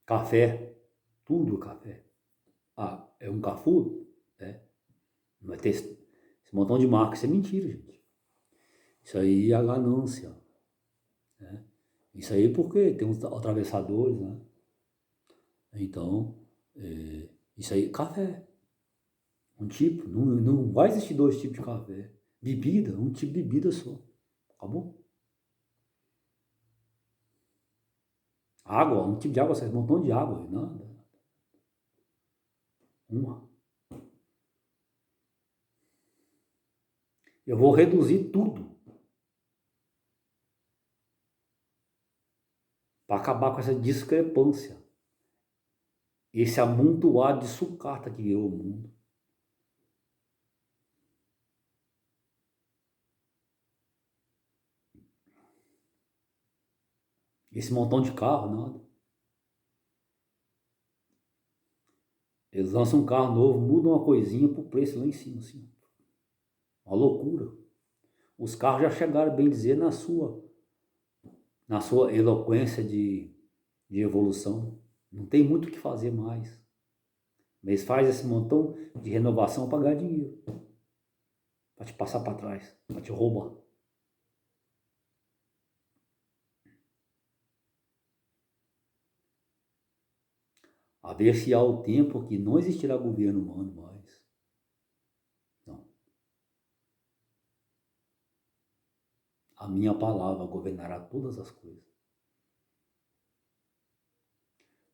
Café. Tudo café. É um Carrefour? É. Vai ter esse montão de marca. Isso é mentira, gente. Isso aí é a ganância. Né? Isso aí porque tem uns atravessadores, né? Então, isso aí, café. Um tipo, não vai existir dois tipos de café. Bebida, um tipo de bebida só. Acabou? Água, um tipo de água, um montão de água. Nada. Uma. Eu vou reduzir tudo para acabar com essa discrepância. Esse amontoado de sucata que virou o mundo. Esse montão de carro, nada. Eles lançam um carro novo, mudam uma coisinha pro preço lá em cima, assim. Uma loucura. Os carros já chegaram, bem dizer, na sua eloquência de evolução. Não tem muito o que fazer mais. Eles fazem esse montão de renovação para ganhar dinheiro. Para te passar para trás, para te roubar. Haver-se-á o tempo que não existirá governo humano mais. Não. A minha palavra governará todas as coisas.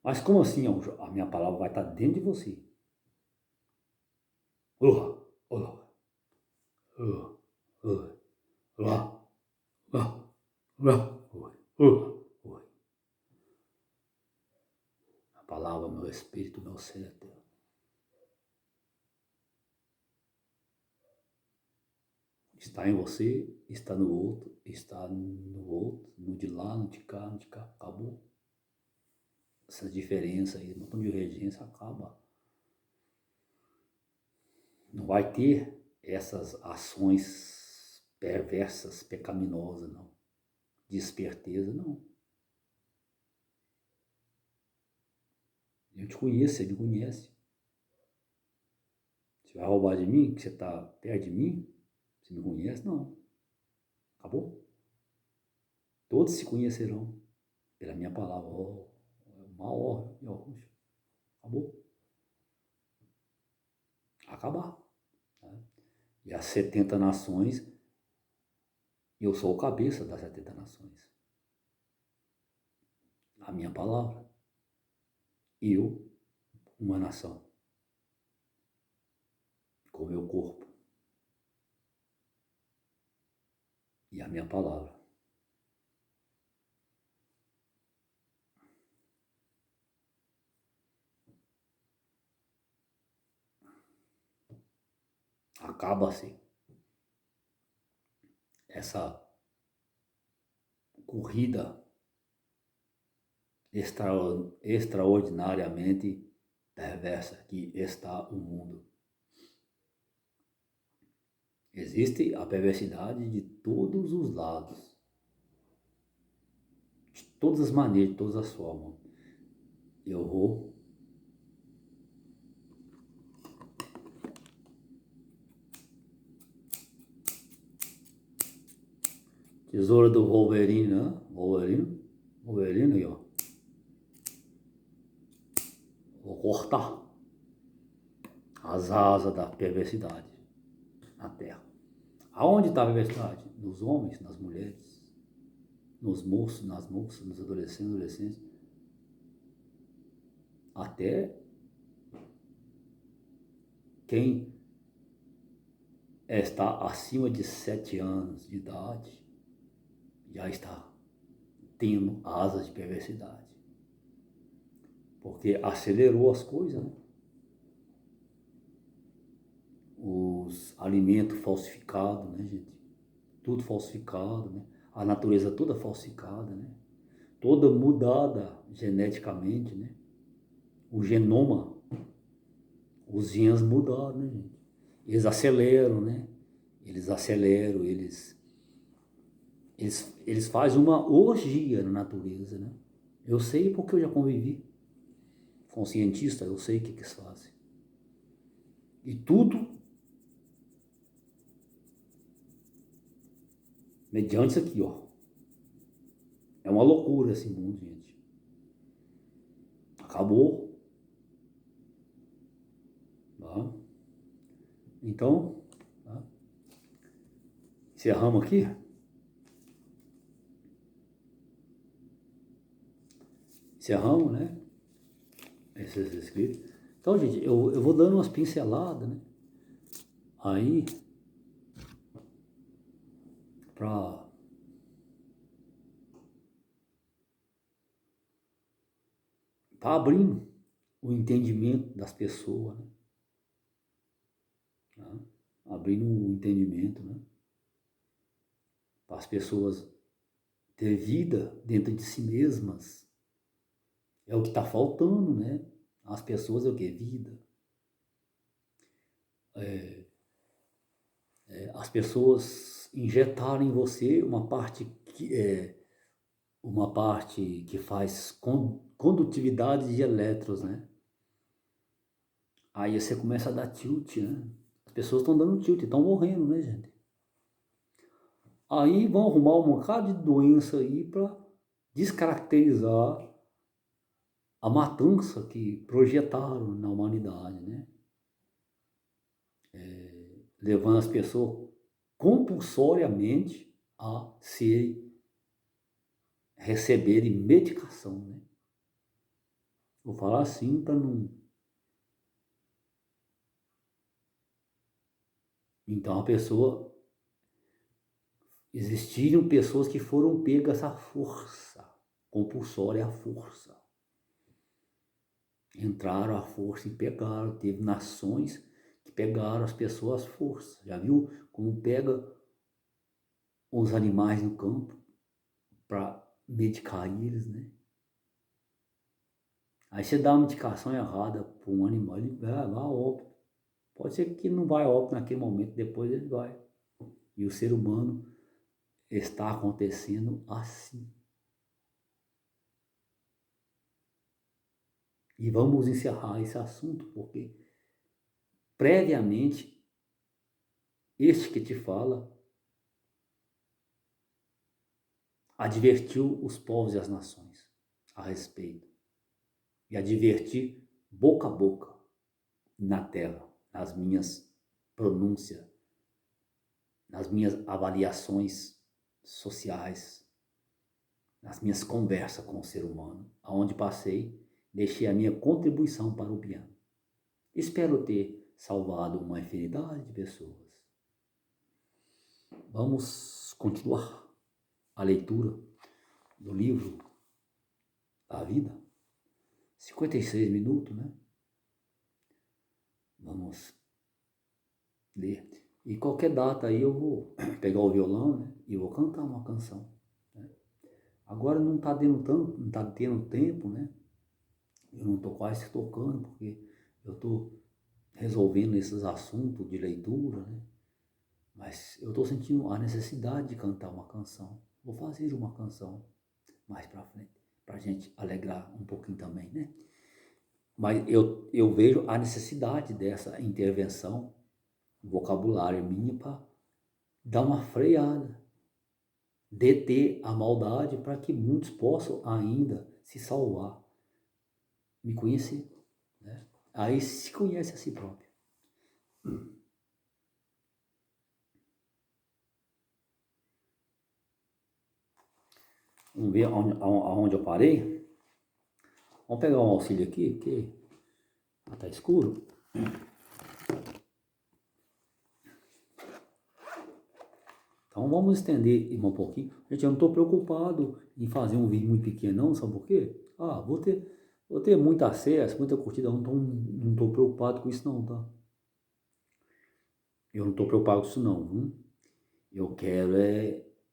Mas como assim a minha palavra vai estar dentro de você? Olá, olá, olá, olá, olá, olá, olá, olá, olá. A palavra, meu espírito, meu ser eterno. Está em você, está no outro, no de lá, no de cá, no de cá. Acabou. Essa diferença aí, um montão de divergência acaba. Não vai ter essas ações perversas, pecaminosas, não. De esperteza, não. Eu te conheço, você me conhece. Você vai roubar de mim, que você está perto de mim? Você me conhece? Não. Acabou? Todos se conhecerão pela minha palavra. Uma ordem. Acabou? Acabar. Né? E as 70 nações, eu sou o cabeça das 70 nações. A minha palavra. Eu, uma nação. Com o meu corpo. E a minha palavra. Acaba-se essa corrida extraordinariamente perversa que está o mundo. Existe a perversidade de todos os lados, de todas as maneiras, de todas as formas. Eu vou tesoura do Wolverine, né? Wolverine aí, ó. Vou cortar as asas da perversidade na terra. Aonde está a perversidade? Nos homens, nas mulheres, nos moços, nas moças, nos adolescentes, até quem está acima de 7 anos de idade já está tendo asas de perversidade. Porque acelerou as coisas, né? Os alimentos falsificados, né, gente? Tudo falsificado, né? A natureza toda falsificada, né? Toda mudada geneticamente, né? O genoma, os genes mudaram, né, gente? Eles aceleram, né? Eles fazem uma orgia na natureza, né? Eu sei porque eu já convivi com cientistas, eu sei o que eles fazem. E tudo mediante isso aqui, ó. É uma loucura esse mundo, gente. Acabou. Tá? Então, tá? Encerramos aqui. Encerramos, né? Esses escritos. Então, gente, eu vou dando umas pinceladas, né? Aí, para abrindo o entendimento das pessoas, né? Tá? Abrindo o entendimento, né? Para as pessoas ter vida dentro de si mesmas. É o que está faltando, né? As pessoas é o que? Vida. As pessoas injetaram em você uma parte que faz condutividade de elétrons, né? Aí você começa a dar tilt, né? As pessoas estão dando tilt, estão morrendo, né, gente? Aí vão arrumar um bocado de doença aí para descaracterizar a matança que projetaram na humanidade, né? Levando as pessoas compulsoriamente a receberem medicação, né? Vou falar assim para não... Então a pessoa... Existiram pessoas que foram pegas à força, compulsória à força. Entraram à força e pegaram. Teve nações que pegaram as pessoas à força. Já viu como pega os animais no campo para medicar eles, né? Aí você dá uma medicação errada para um animal, ele vai a óbito. Pode ser que não vai a óbito naquele momento, depois ele vai. E o ser humano está acontecendo assim. E vamos encerrar esse assunto, porque previamente, este que te fala advertiu os povos e as nações a respeito. E adverti boca a boca na terra, nas minhas pronúncias, nas minhas avaliações sociais, nas minhas conversas com o ser humano, aonde passei, deixei a minha contribuição para o bem. Espero ter salvado uma infinidade de pessoas. Vamos continuar a leitura do livro da vida. 56 minutos, né? Vamos ler. E qualquer data aí eu vou pegar o violão, né? E vou cantar uma canção, né? Agora não está tendo tempo, né? Eu não estou quase tocando, porque eu estou resolvendo esses assuntos de leitura, né? Mas eu estou sentindo a necessidade de cantar uma canção. Vou fazer uma canção mais para frente, para a gente alegrar um pouquinho também, né? Mas eu vejo a necessidade dessa intervenção vocabulária minha para dar uma freada, deter a maldade para que muitos possam ainda se salvar, me conhecer, né? Aí se conhece a si próprio. Vamos ver aonde eu parei. Vamos pegar um auxílio aqui, porque está escuro. Então vamos estender um pouquinho. Gente, eu não estou preocupado em fazer um vídeo muito pequeno, não, sabe por quê? Vou ter muito acesso, muita curtida, não estou preocupado com isso não, tá? Eu não estou preocupado com isso não, viu? Eu quero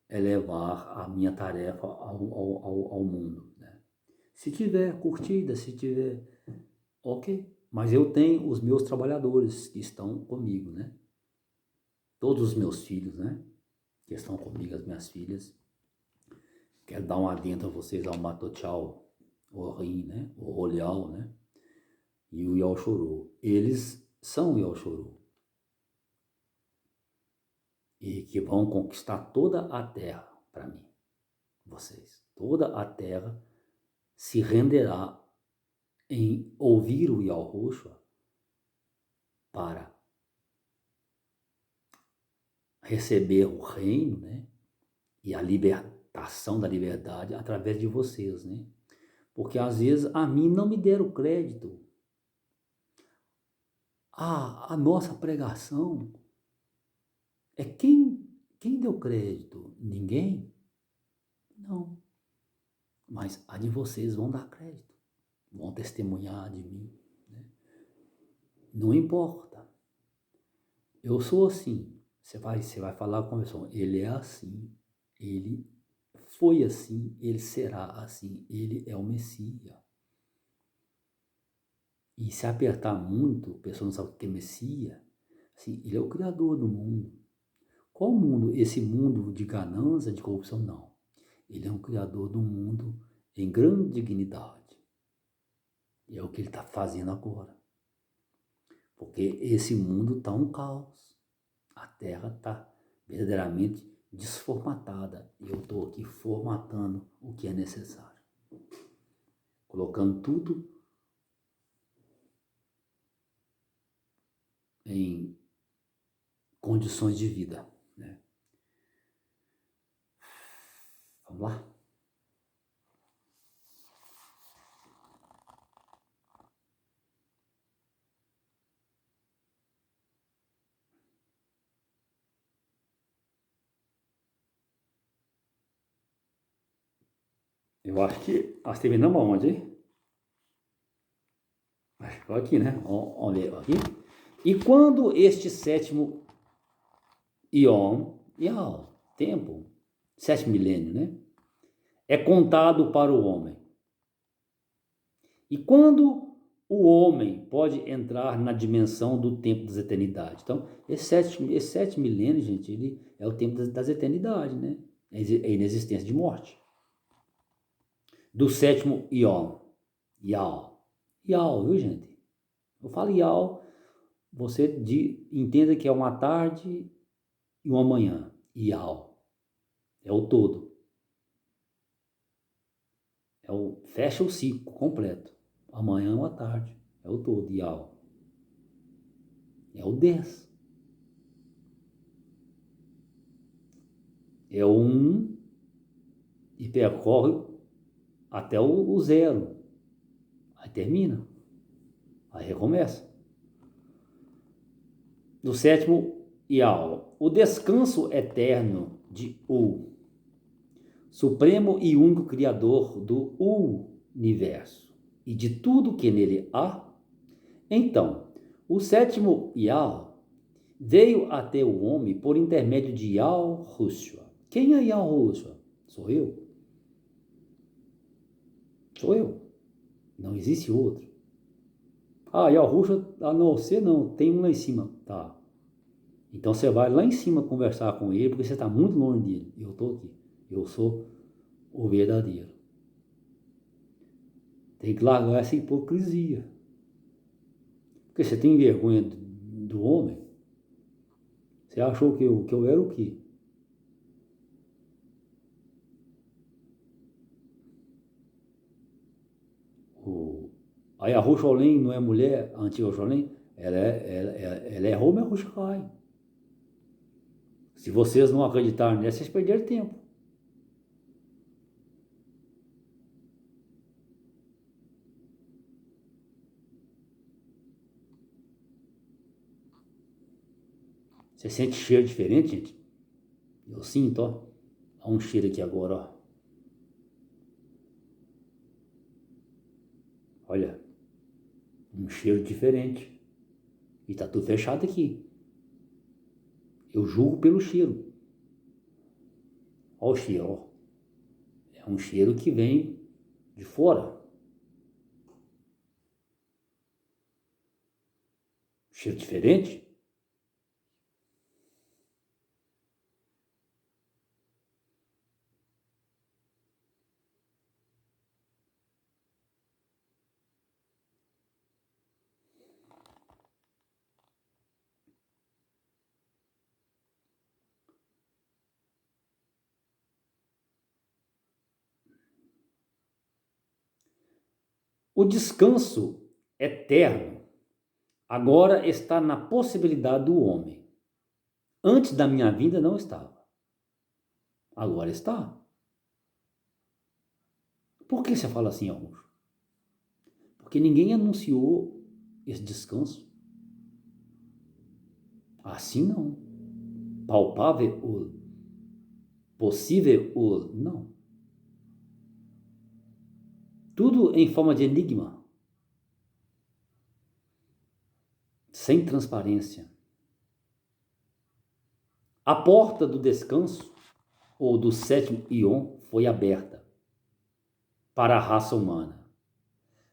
é levar a minha tarefa ao mundo, né? Se tiver curtida, se tiver, ok. Mas eu tenho os meus trabalhadores que estão comigo, né? Todos os meus filhos, né? Que estão comigo, as minhas filhas. Quero dar um adendo a vocês ao Matochau, o Rim, né? O Olhau, né? E o Yauchorô. Eles são o Yauchorô. E que vão conquistar toda a terra para mim. Vocês. Toda a terra se renderá em ouvir o Yahushua para receber o reino, né? E a libertação da liberdade através de vocês, né? Porque às vezes a mim não me deram crédito. A nossa pregação é quem deu crédito? Ninguém? Não. Mas a de vocês vão dar crédito. Vão testemunhar de mim, né? Não importa. Eu sou assim. Você vai falar com a pessoa. Ele é assim. Ele foi assim. Ele será assim. Ele é o Messias. E se apertar muito, a pessoa não sabe o que é Messias. Assim, ele é o Criador do mundo. Qual mundo? Esse mundo de ganância, de corrupção? Não. Ele é um Criador do mundo em grande dignidade. E é o que ele está fazendo agora. Porque esse mundo está um caos. A Terra está verdadeiramente desformatada. E eu estou aqui formatando o que é necessário. colocando tudo em condições de vida, né? Vamos lá? Eu acho que nós terminamos aonde, hein? Acho que ficou aqui, né? Vamos ver aqui. E quando este sétimo tempo, sétimo milênio, né? É contado para o homem. E quando o homem pode entrar na dimensão do tempo das eternidades? Então, esse sétimo milênio, gente, ele é o tempo das eternidades, né? É a inexistência de morte. Do sétimo Yao, viu, gente? Eu falo Yao, você entenda que é uma tarde e uma manhã. Yao é o todo. Fecha o ciclo completo. Amanhã é uma tarde, é o todo. Yao é o 10. É o 1 e percorre até o 0. Aí termina. Aí recomeça. Do sétimo Yao, o descanso eterno de U, supremo e único criador do universo e de tudo que nele há. Então, o sétimo Yao veio até o homem por intermédio de Yahushua. Quem é Yahushua? Sou eu. Sou eu. Não existe outro. Yahushua, não, você não, tem um lá em cima. Tá. Então você vai lá em cima conversar com ele, porque você está muito longe dele. Eu estou aqui. Eu sou o verdadeiro. Tem que largar essa hipocrisia. Porque você tem vergonha do homem? Você achou que eu era o quê? A Yahushua não é mulher, a antiga Yahushua, ela é Roma Yahushua. Se vocês não acreditarem nessa, vocês perderam tempo. Você sente cheiro diferente, gente? Eu sinto, ó. Há um cheiro aqui agora, ó. Olha, um cheiro diferente. E tá tudo fechado aqui. Eu julgo pelo cheiro. Olha o cheiro, ó. É um cheiro que vem de fora. Cheiro diferente. O descanso eterno agora está na possibilidade do homem. Antes da minha vinda não estava. Agora está. Por que você fala assim, Augusto? Porque ninguém anunciou esse descanso. Assim não. Palpável, possível, não. Tudo em forma de enigma. Sem transparência. A porta do descanso, ou do sétimo Ion, foi aberta para a raça humana.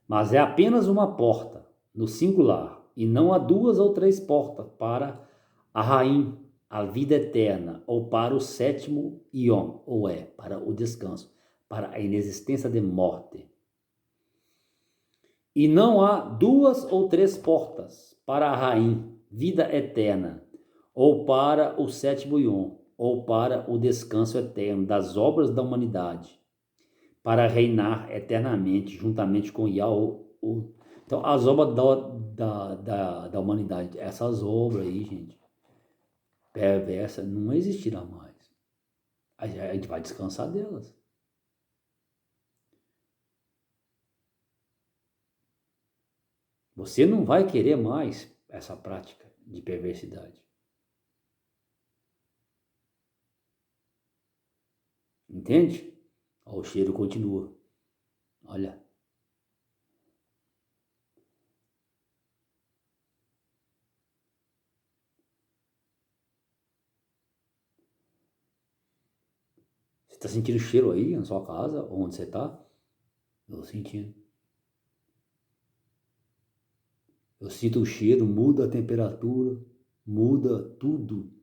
Mas é apenas uma porta, no singular, e não há 2 ou 3 portas para a rainha, a vida eterna, ou para o sétimo Ion, ou para o descanso, para a inexistência de morte. E não há 2 ou 3 portas para a rainha, vida eterna, ou para o sétimo Ion, ou para o descanso eterno das obras da humanidade. para reinar eternamente, juntamente com Yahweh. Então, as obras da humanidade, essas obras aí, gente, perversas, não existirá mais. A gente vai descansar delas. Você não vai querer mais essa prática de perversidade. Entende? O cheiro continua. Olha. Você está sentindo cheiro aí na sua casa, onde você está? Eu estou sentindo. Eu sinto o cheiro, muda a temperatura, muda tudo.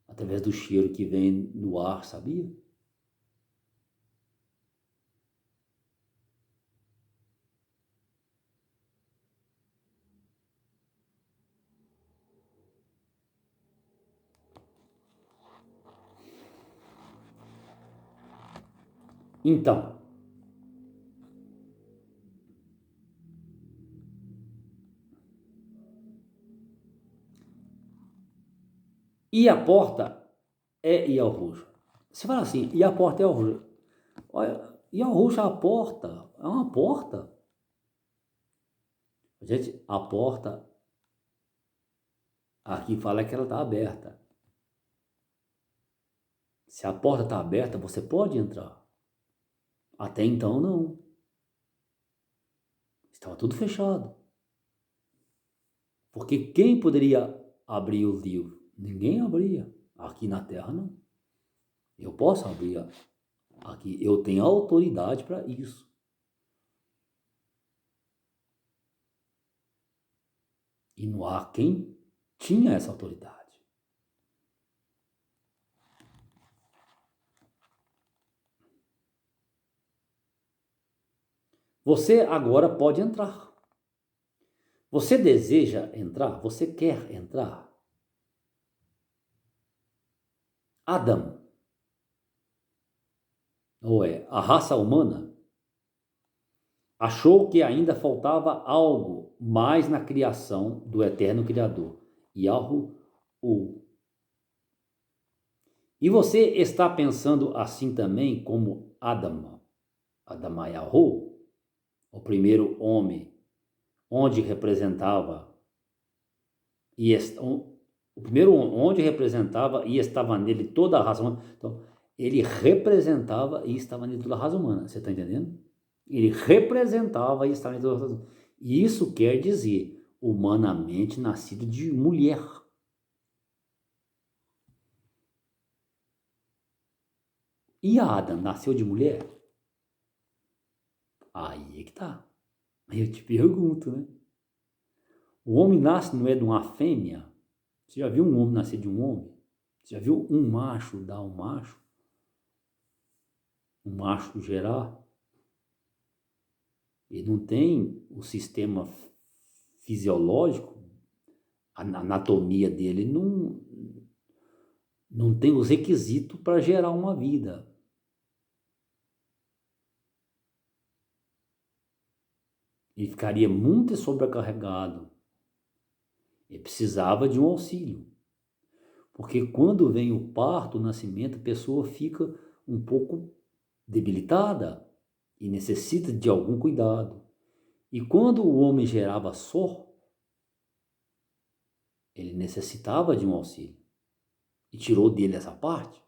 Através do cheiro que vem no ar, sabia? Então, e a porta é Yahushua. Você fala assim, e a porta é Yahushua. Olha, Yahushua, a porta, é uma porta. Gente, a porta, aqui fala que ela está aberta. Se a porta está aberta, você pode entrar. Até então, não. Estava tudo fechado. Porque quem poderia abrir o livro? Ninguém abria. Aqui na Terra, não. Eu posso abrir aqui. Eu tenho autoridade para isso. E não há quem tinha essa autoridade. Você agora pode entrar. Você deseja entrar? Você quer entrar? Adão, ou a raça humana, achou que ainda faltava algo mais na criação do eterno Criador, Yahu. E você está pensando assim também como Adamayahu, o primeiro homem, onde representava o primeiro onde representava e estava nele toda a raça humana. Então, ele representava e estava nele toda a raça humana. Você está entendendo? Ele representava e estava nele toda a raça humana. E isso quer dizer humanamente nascido de mulher. E Adam nasceu de mulher? Aí é que tá. Aí eu te pergunto, né? O homem nasce, não é de uma fêmea? Você já viu um homem nascer de um homem? Você já viu um macho dar um macho? Um macho gerar? Ele não tem o sistema fisiológico, a anatomia dele não tem os requisitos para gerar uma vida. Ele ficaria muito sobrecarregado. Ele precisava de um auxílio. Porque quando vem o parto, o nascimento, a pessoa fica um pouco debilitada e necessita de algum cuidado. E quando o homem gerava só, ele necessitava de um auxílio. E tirou dele essa parte.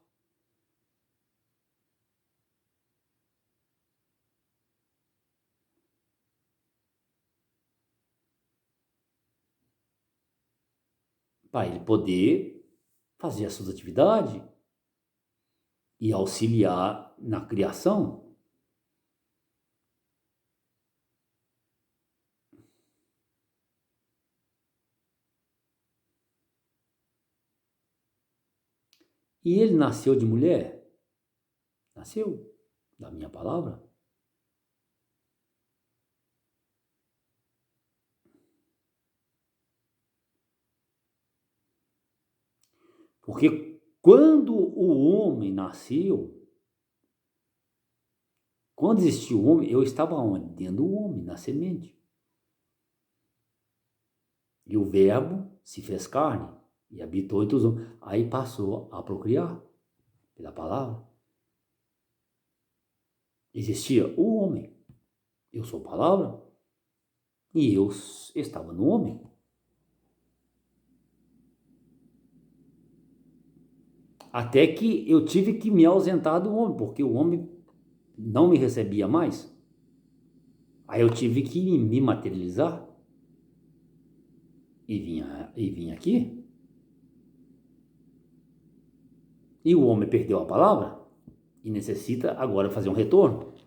Para ele poder fazer as suas atividades e auxiliar na criação. E ele nasceu de mulher? Nasceu, da minha palavra. Porque quando o homem nasceu, Quando existiu o homem, eu estava onde? Dentro do homem, na semente. E o verbo se fez carne e habitou entre os homens. Aí passou a procriar pela palavra. Existia o homem. Eu sou palavra. E eu estava no homem. Até que eu tive que me ausentar do homem, porque o homem não me recebia mais. Aí eu tive que me materializar e vim aqui. E o homem perdeu a palavra e necessita agora fazer um retorno.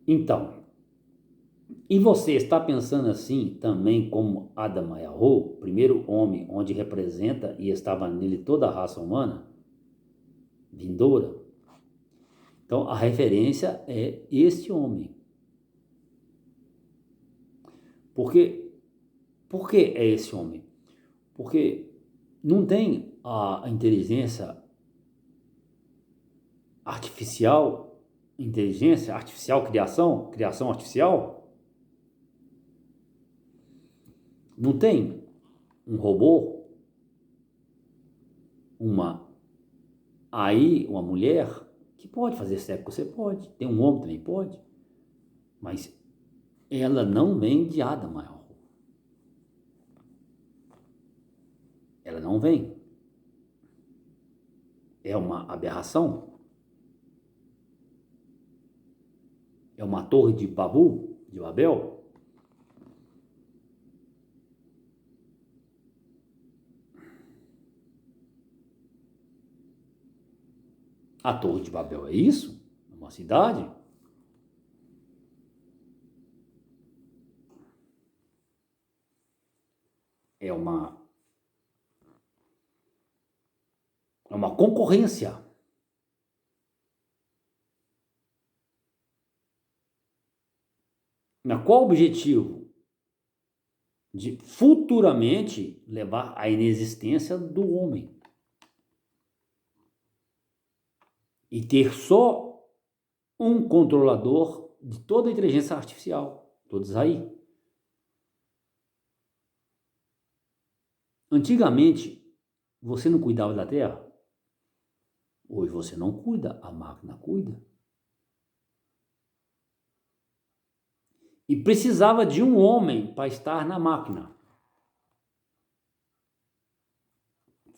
Então, e você está pensando assim também como Adam e Yahweh, primeiro homem, onde representa e estava nele toda a raça humana vindoura? Então, a referência é este homem. Por que é esse homem? Porque não tem a inteligência artificial, criação artificial. Não tem um robô, uma mulher que pode fazer sexo, você pode. Tem um homem também pode, mas ela não vem de Adam. Ela não vem. É uma aberração. É uma torre de Babel. A torre de Babel é isso? É uma cidade? É uma concorrência. Qual o objetivo? De futuramente levar à inexistência do homem. E ter só um controlador de toda a inteligência artificial. Todos aí. Antigamente, você não cuidava da Terra? Hoje você não cuida, a máquina cuida. E precisava de um homem para estar na máquina.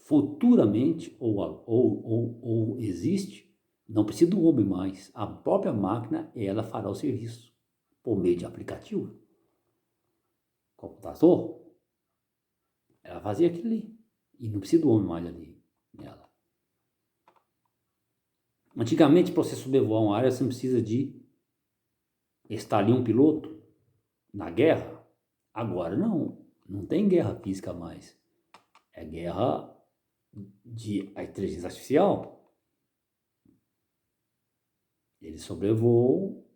Futuramente, ou existe, não precisa do homem mais. A própria máquina, ela fará o serviço por meio de aplicativo. Computador, ela fazia aquilo ali. E não precisa do homem mais ali nela. Antigamente, para você sobrevoar uma área, você não precisa de estar ali um piloto na guerra. Agora não tem guerra física mais. É guerra de inteligência artificial. Eles sobrevoam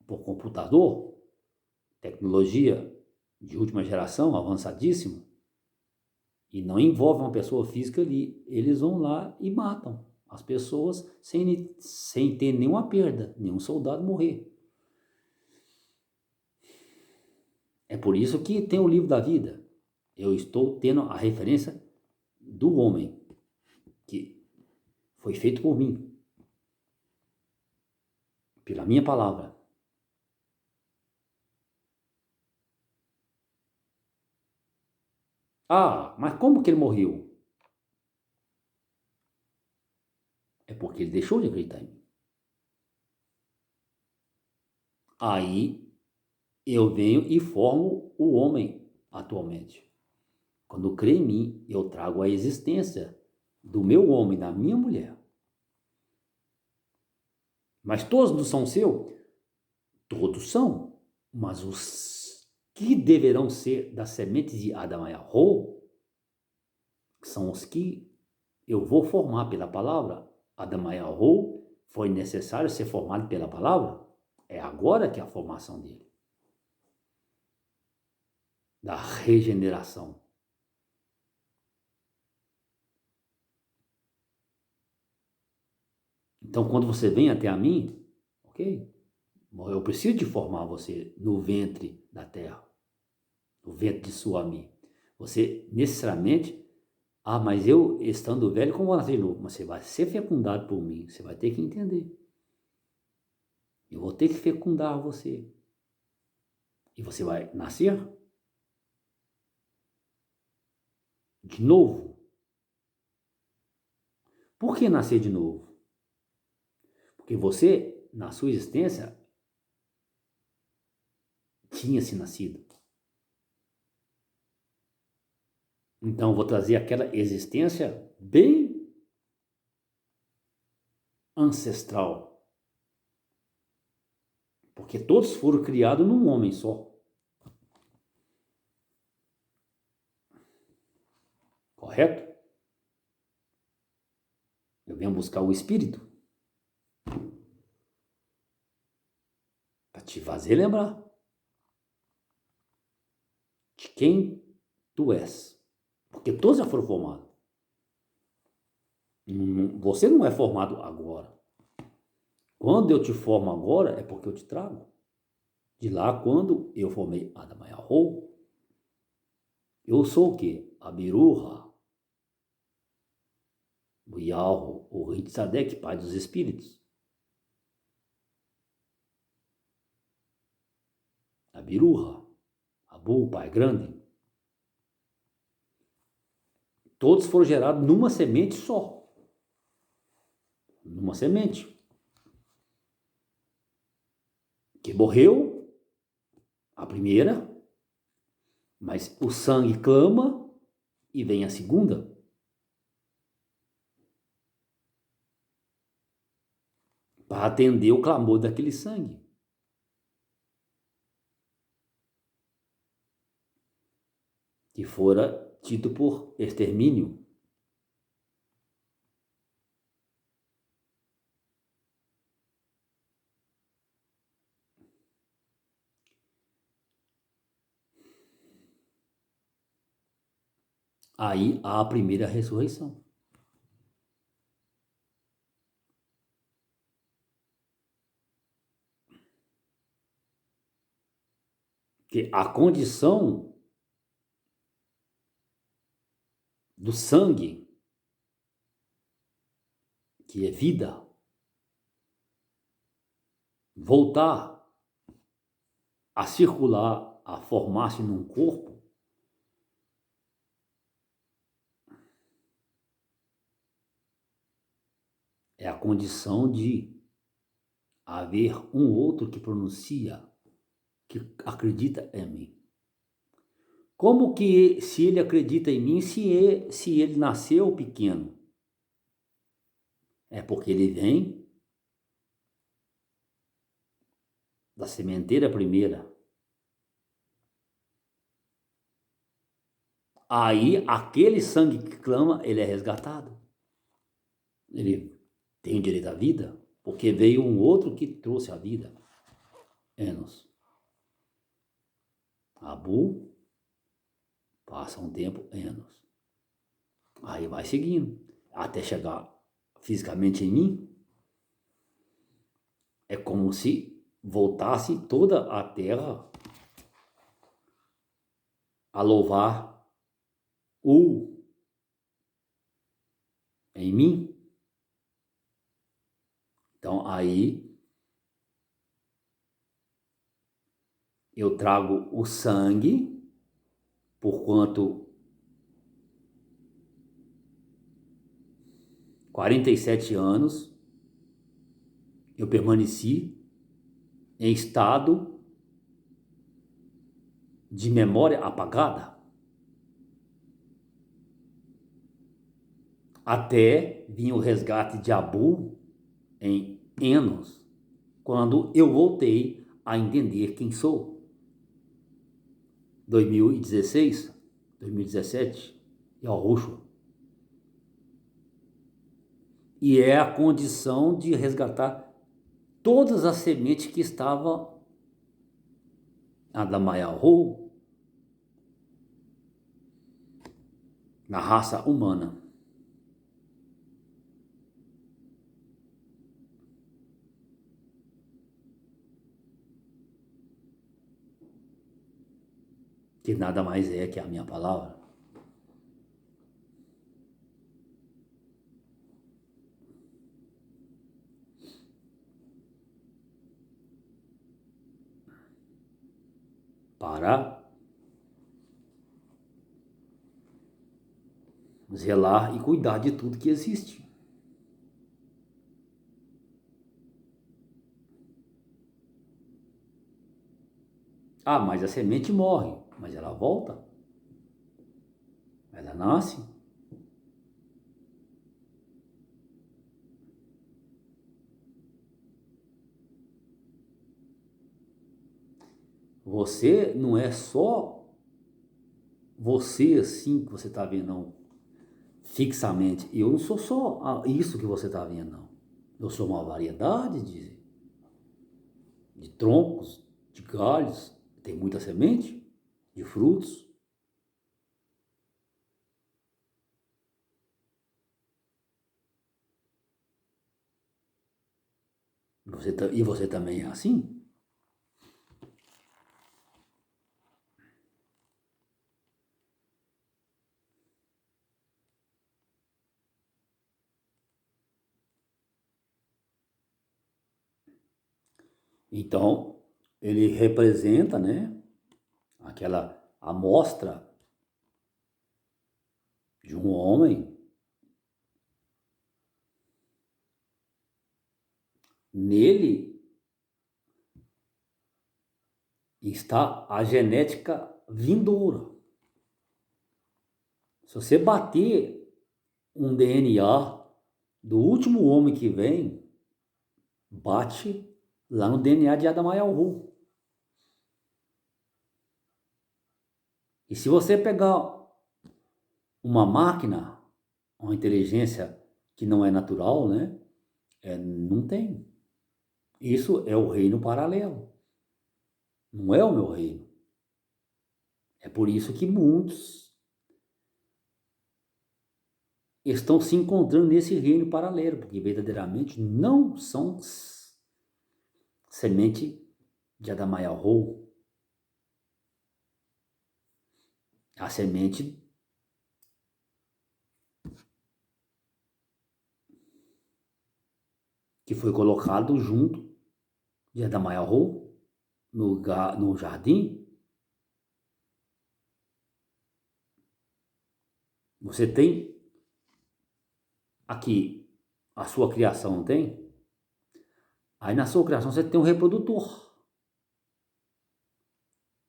por computador, tecnologia de última geração, avançadíssima, e não envolve uma pessoa física ali. Eles vão lá e matam as pessoas sem ter nenhuma perda, nenhum soldado morrer. É por isso que tem o livro da vida. Eu estou tendo a referência do homem, que foi feito por mim, pela minha palavra. Ah, mas como que ele morreu? É porque ele deixou de acreditar em mim. Aí eu venho e formo o homem atualmente. Quando crê em mim, eu trago a existência do meu homem, da minha mulher. Mas todos não são seus? Todos são. Mas os que deverão ser da semente de Adão e Yahweh são os que eu vou formar pela palavra. Adamayahu foi necessário ser formado pela palavra. É agora que é a formação dele. Da regeneração. Então, quando você vem até a mim, ok? Eu preciso de formar você no ventre da terra, no ventre de Suami. Você necessariamente, mas eu estando velho, como vou nascer de novo? Mas você vai ser fecundado por mim, você vai ter que entender. Eu vou ter que fecundar você. E você vai nascer de novo. Por que nascer de novo? Porque você, na sua existência, tinha se nascido. Então, eu vou trazer aquela existência bem ancestral. Porque todos foram criados num homem só. Correto? Eu venho buscar o Espírito para te fazer lembrar de quem tu és. Porque todos já foram formados. Você não é formado agora. Quando eu te formo agora, é porque eu te trago. De lá, quando eu formei Adamayahu, eu sou o quê? Abiruha, o Yahoo, o rei de Sadek, pai dos espíritos. Abiruha, Abu, pai grande. Todos foram gerados numa semente só. Numa semente. Que morreu, a primeira, mas o sangue clama e vem a segunda. Para atender o clamor daquele sangue. Que fora tido por extermínio. Aí há a primeira ressurreição. Que a condição do sangue, que é vida, voltar a circular, a formar-se num corpo, é a condição de haver um outro que pronuncia, que acredita em mim. Como que se ele acredita em mim, se ele nasceu pequeno? É porque ele vem da sementeira primeira. Aí, aquele sangue que clama, ele é resgatado. Ele tem direito à vida, porque veio um outro que trouxe a vida. Enos. Abu, passa um tempo, Enos. Aí vai seguindo, até chegar fisicamente em mim. É como se voltasse toda a terra a louvar o em mim. Então aí eu trago o sangue, porquanto 47 anos eu permaneci em estado de memória apagada, até vir o resgate de Abu em Enos, quando eu voltei a entender quem sou. 2016, 2017, Yahushua. E é a condição de resgatar todas as sementes que estavam a da Maiahu na raça humana. Que nada mais é que a minha palavra. Para zelar e cuidar de tudo que existe. Ah, mas a semente morre, mas ela volta, ela nasce. Você não é só você assim que você está vendo, não, fixamente. Eu não sou só isso que você está vendo, não. Eu sou uma variedade de troncos, de galhos, tem muita semente, de frutos. E você também é assim? Então, ele representa, né, aquela amostra de um homem. Nele está a genética vindoura. Se você bater um DNA do último homem que vem, bate lá no DNA de Adamayahu. E se você pegar uma máquina, uma inteligência que não é natural, né? Não tem. Isso é o reino paralelo. Não é o meu reino. É por isso que muitos estão se encontrando nesse reino paralelo, porque verdadeiramente não são semente de Adamayahu. A semente que foi colocado junto de Adamayahu no jardim. Você tem aqui a sua criação, não tem? Aí na sua criação você tem um reprodutor.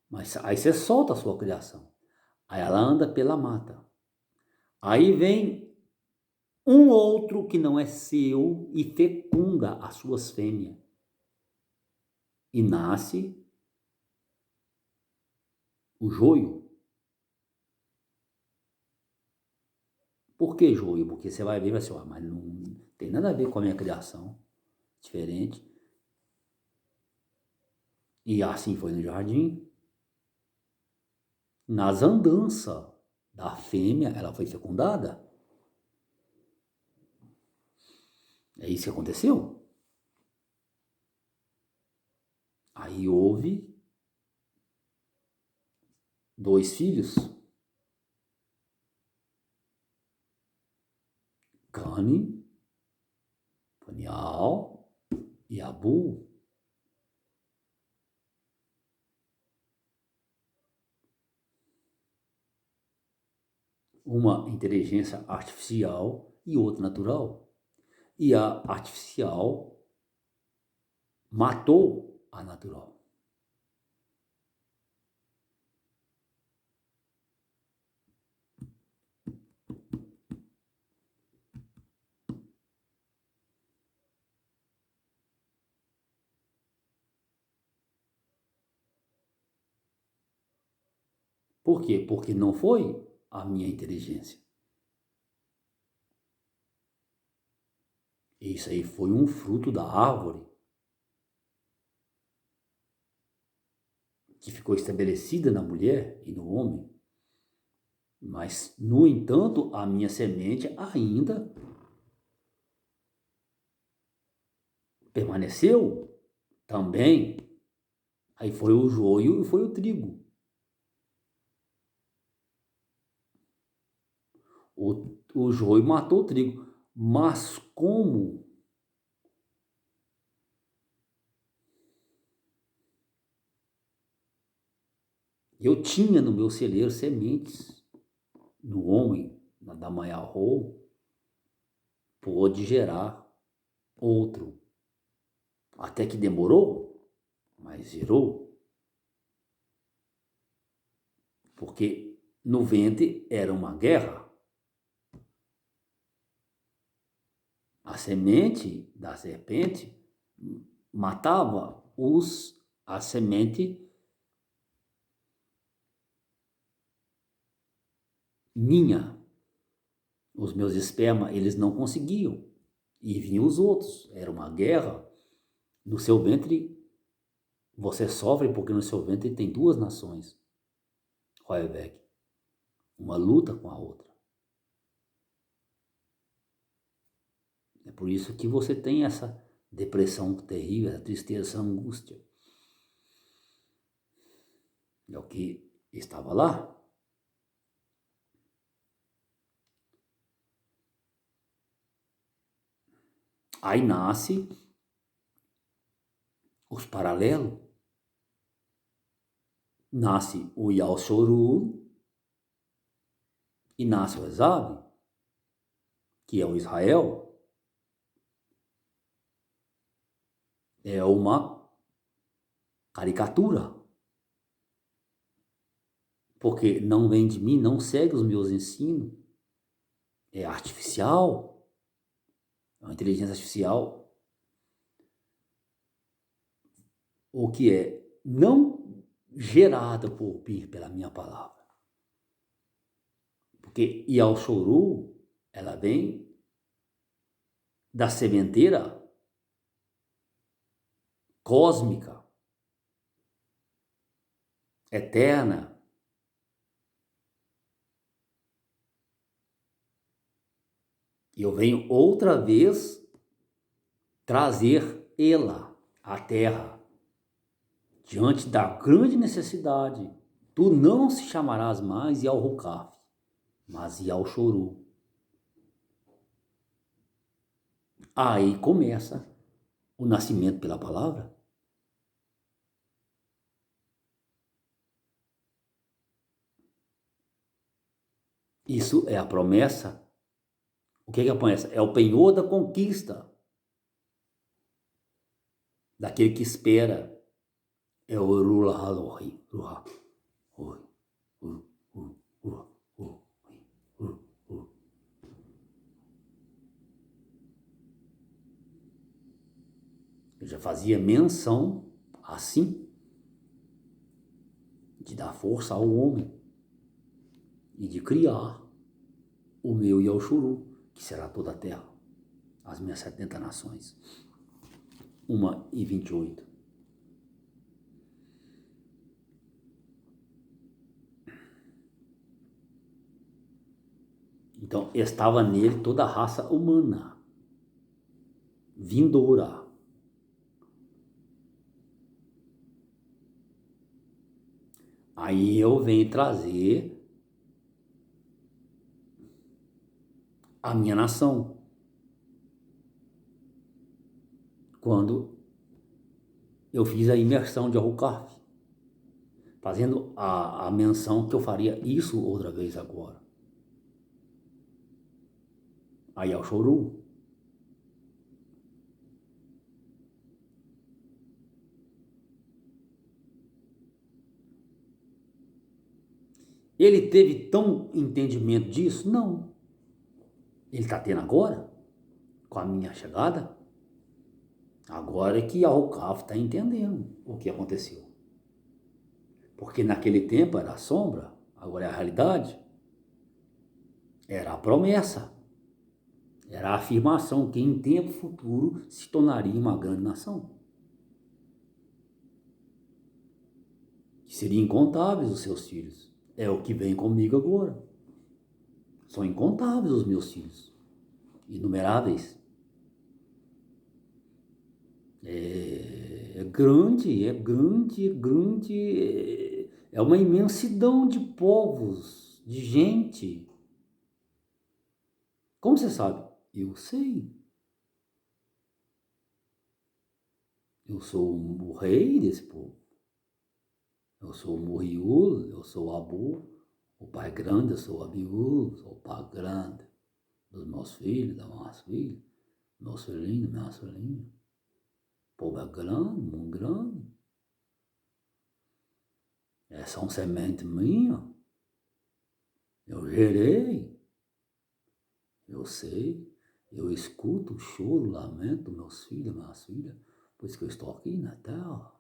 Mas aí você solta a sua criação. Aí ela anda pela mata. Aí vem um outro que não é seu e fecunda as suas fêmeas. E nasce o joio. Por que joio? Porque você vai ver e vai ser, mas não tem nada a ver com a minha criação. Diferente. E assim foi no jardim. Nas andanças da fêmea, ela foi fecundada. É isso que aconteceu. Aí houve 2 filhos, Cani, Panial e Abu. Uma inteligência artificial e outra natural. E a artificial matou a natural. Por quê? Porque não foi a minha inteligência. Isso aí foi um fruto da árvore que ficou estabelecida na mulher e no homem. Mas, no entanto, a minha semente ainda permaneceu também. Aí foi o joio e foi o trigo. O joio matou o trigo. Mas como eu tinha no meu celeiro sementes, no homem, da manhã pôde gerar outro. Até que demorou, mas gerou. Porque no ventre era uma guerra. A semente da serpente matava a semente minha. Os meus espermas, eles não conseguiam. E vinham os outros. Era uma guerra. No seu ventre, você sofre porque no seu ventre tem duas nações. Roebeck. Uma luta com a outra. É por isso que você tem essa depressão terrível, essa tristeza, essa angústia. É o que estava lá. Aí nasce os paralelos. Nasce o Yalshorul e nasce o Esav, que é o Israel. É uma caricatura. Porque não vem de mim, não segue os meus ensinos. É artificial. É uma inteligência artificial. O que é não gerada por mim, pela minha palavra. Porque Yalshorul, ela vem da sementeira cósmica, eterna. E eu venho outra vez trazer ela à terra, diante da grande necessidade. Tu não se chamarás mais Yalhukaf, mas Yalshorul. Aí começa o nascimento pela palavra. Isso é a promessa. O que é a promessa? É o penhor da conquista. Daquele que espera. É o Rula Halohi. Eu já fazia menção assim de dar força ao homem e de criar o meu Yalshuru, que será toda a terra, as minhas 70 nações. 1:28. Então, estava nele toda a raça humana, vindoura. Aí eu venho trazer a minha nação. Quando eu fiz a imersão de Ahukaf, fazendo a menção que eu faria isso outra vez agora. Aí é o Choru. Ele teve tão entendimento disso? Não. Ele está tendo agora, com a minha chegada. Agora é que Ahukaf está entendendo o que aconteceu. Porque naquele tempo era a sombra, agora é a realidade. Era a promessa. Era a afirmação que em tempo futuro se tornaria uma grande nação. Que seriam incontáveis os seus filhos. É o que vem comigo agora. São incontáveis os meus filhos. Inumeráveis. É grande, é grande, é grande. É uma imensidão de povos, de gente. Como você sabe? Eu sei. Eu sou o rei desse povo. Eu sou o Muriul, eu sou o Abu, o pai grande, eu sou o Abiú, sou o pai grande dos meus filhos, das minhas filhas, meus filhinhos, minhas filhinhas. O povo é grande, muito grande. São semente minha. Eu gerei. Eu sei. Eu escuto o choro, o lamento dos meus filhos, minhas filhas, pois que eu estou aqui na terra.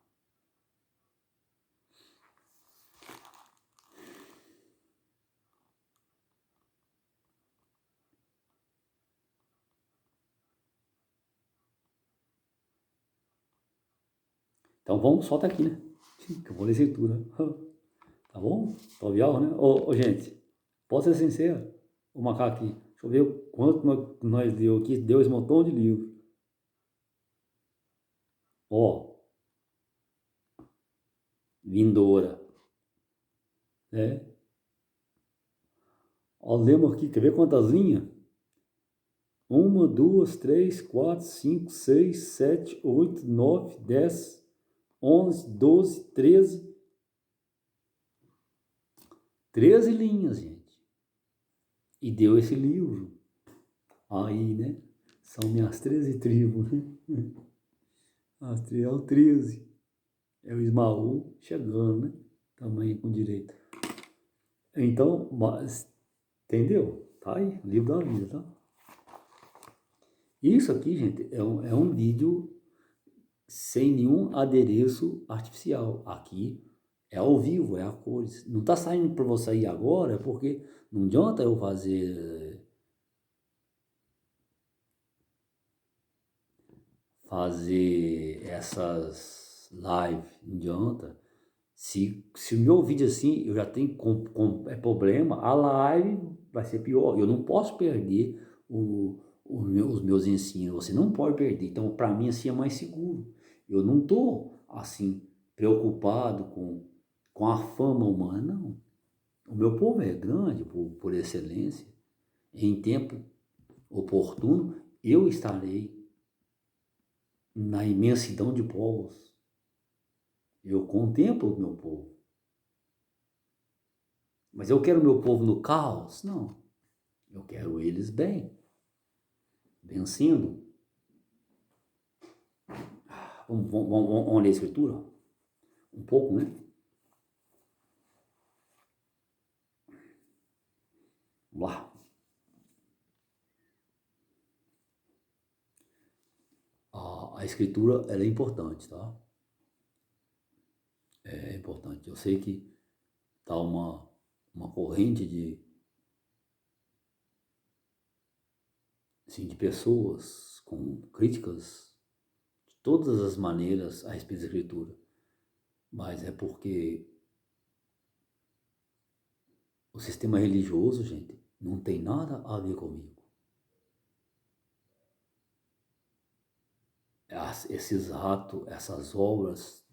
Então vamos, solta aqui, né? Que eu vou ler leitura. Tá bom? Tá vial, né? Ô, gente, posso ser sincero? O macaco aqui, deixa eu ver o quanto nós deu aqui. Deu esse montão de livro. Ó, vindoura, né? Ó, lemos aqui, quer ver quantas linhas? 1, 2, 3, 4, 5, 6, 7, 8, 9, 10, 11, 12, 13. 13 linhas, gente. E deu esse livro. Aí, né? São minhas 13 tribos, né? É o 13. É o Ismaú chegando, né? Também com direito. Então, mas, entendeu? Tá aí, livro da vida, tá? Isso aqui, gente, é um vídeo sem nenhum adereço artificial. Aqui é ao vivo, é a cores. Não tá saindo para você ir agora, porque não adianta eu fazer essas lives, não adianta. Se o meu vídeo assim, eu já tenho problema, a live vai ser pior. Eu não posso perder os meus ensinos. Você não pode perder. Então, para mim, assim é mais seguro. Eu não estou, assim, preocupado com a fama humana, não. O meu povo é grande, por excelência. Em tempo oportuno, eu estarei na imensidão de povos. Eu contemplo o meu povo. Mas eu quero meu povo no caos? Não. Eu quero eles bem, vencendo. Vamos ler a escritura? Um pouco, né? Vamos lá. A escritura, ela é importante, tá? É importante. Eu sei que tá uma corrente assim, de pessoas com críticas de todas as maneiras a respeito da escritura. Mas é porque o sistema religioso, gente, não tem nada a ver comigo. Esses atos, essas obras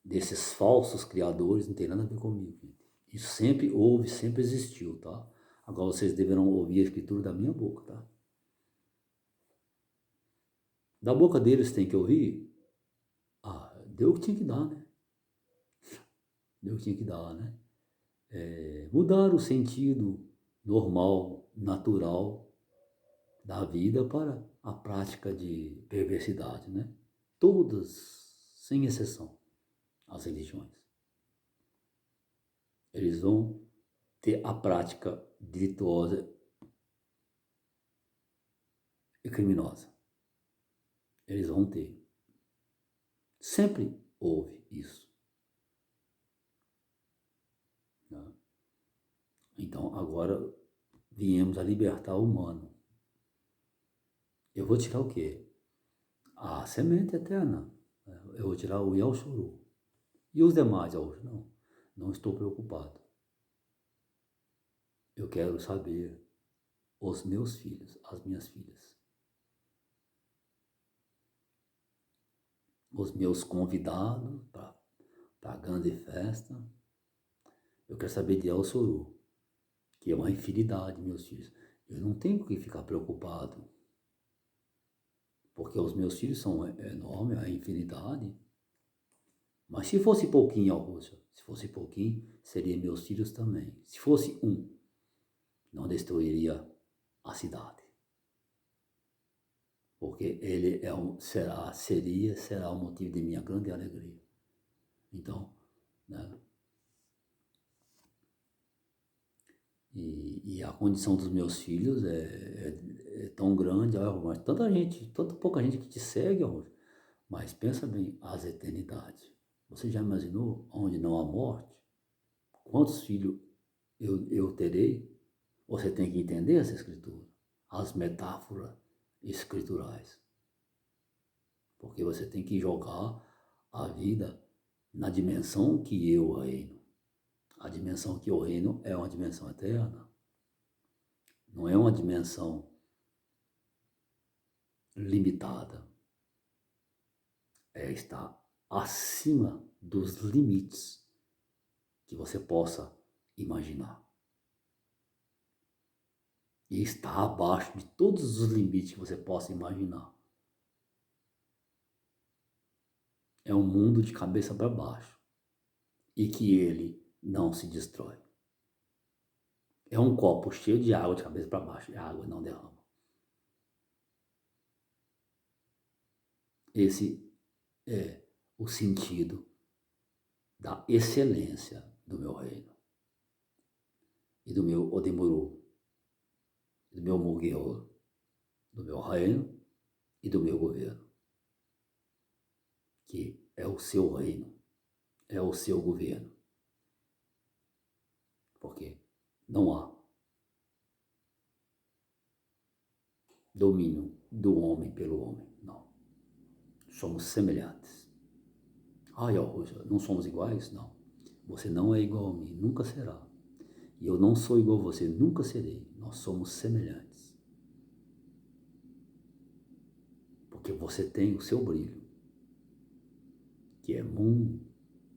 desses falsos criadores não tem nada a ver comigo, gente. Isso sempre houve, sempre existiu, tá? Agora vocês deverão ouvir a escritura da minha boca, tá? Da boca deles tem que ouvir? Deu o que tinha que dar, né? Deu o que tinha que dar, né? Mudar o sentido normal, natural da vida para a prática de perversidade, né? Todas, sem exceção, as religiões. Eles vão ter a prática delituosa e criminosa. Eles vão ter. Sempre houve isso. Né? Então, agora viemos a libertar o humano. eu vou tirar o quê? A semente eterna. Eu vou tirar o Yelchuru. E os demais, não estou preocupado. Eu quero saber os meus filhos, as minhas filhas. Os meus convidados para a grande festa. Eu quero saber de Yelchuru, que é uma infinidade, meus filhos. Eu não tenho que ficar preocupado, porque os meus filhos são enormes, a infinidade. Mas se fosse pouquinho, Augusto, se fosse pouquinho, seriam meus filhos também. Se fosse um, não destruiria a cidade. Porque ele será o motivo de minha grande alegria. Então, né? E a condição dos meus filhos é tão grande, mas tanta pouca gente que te segue, mas pensa bem, as eternidades. Você já imaginou onde não há morte? Quantos filhos eu terei? Você tem que entender essa escritura, as metáforas escriturais. Porque você tem que jogar a vida na dimensão que eu reino. A dimensão que eu reino é uma dimensão eterna. Não é uma dimensão limitada. Está acima dos limites que você possa imaginar. E está abaixo de todos os limites que você possa imaginar. É um mundo de cabeça para baixo e que ele não se destrói. É um copo cheio de água de cabeça para baixo e a água não derrama. Esse é o sentido da excelência do meu reino e do meu Odemuru, do meu Mugueoro, do meu reino e do meu governo, que é o seu reino, é o seu governo, porque não há domínio do homem pelo homem, não. Somos semelhantes. Augusto, não somos iguais? Não. Você não é igual a mim, nunca será. E eu não sou igual a você, nunca serei. Nós somos semelhantes. Porque você tem o seu brilho, que é muito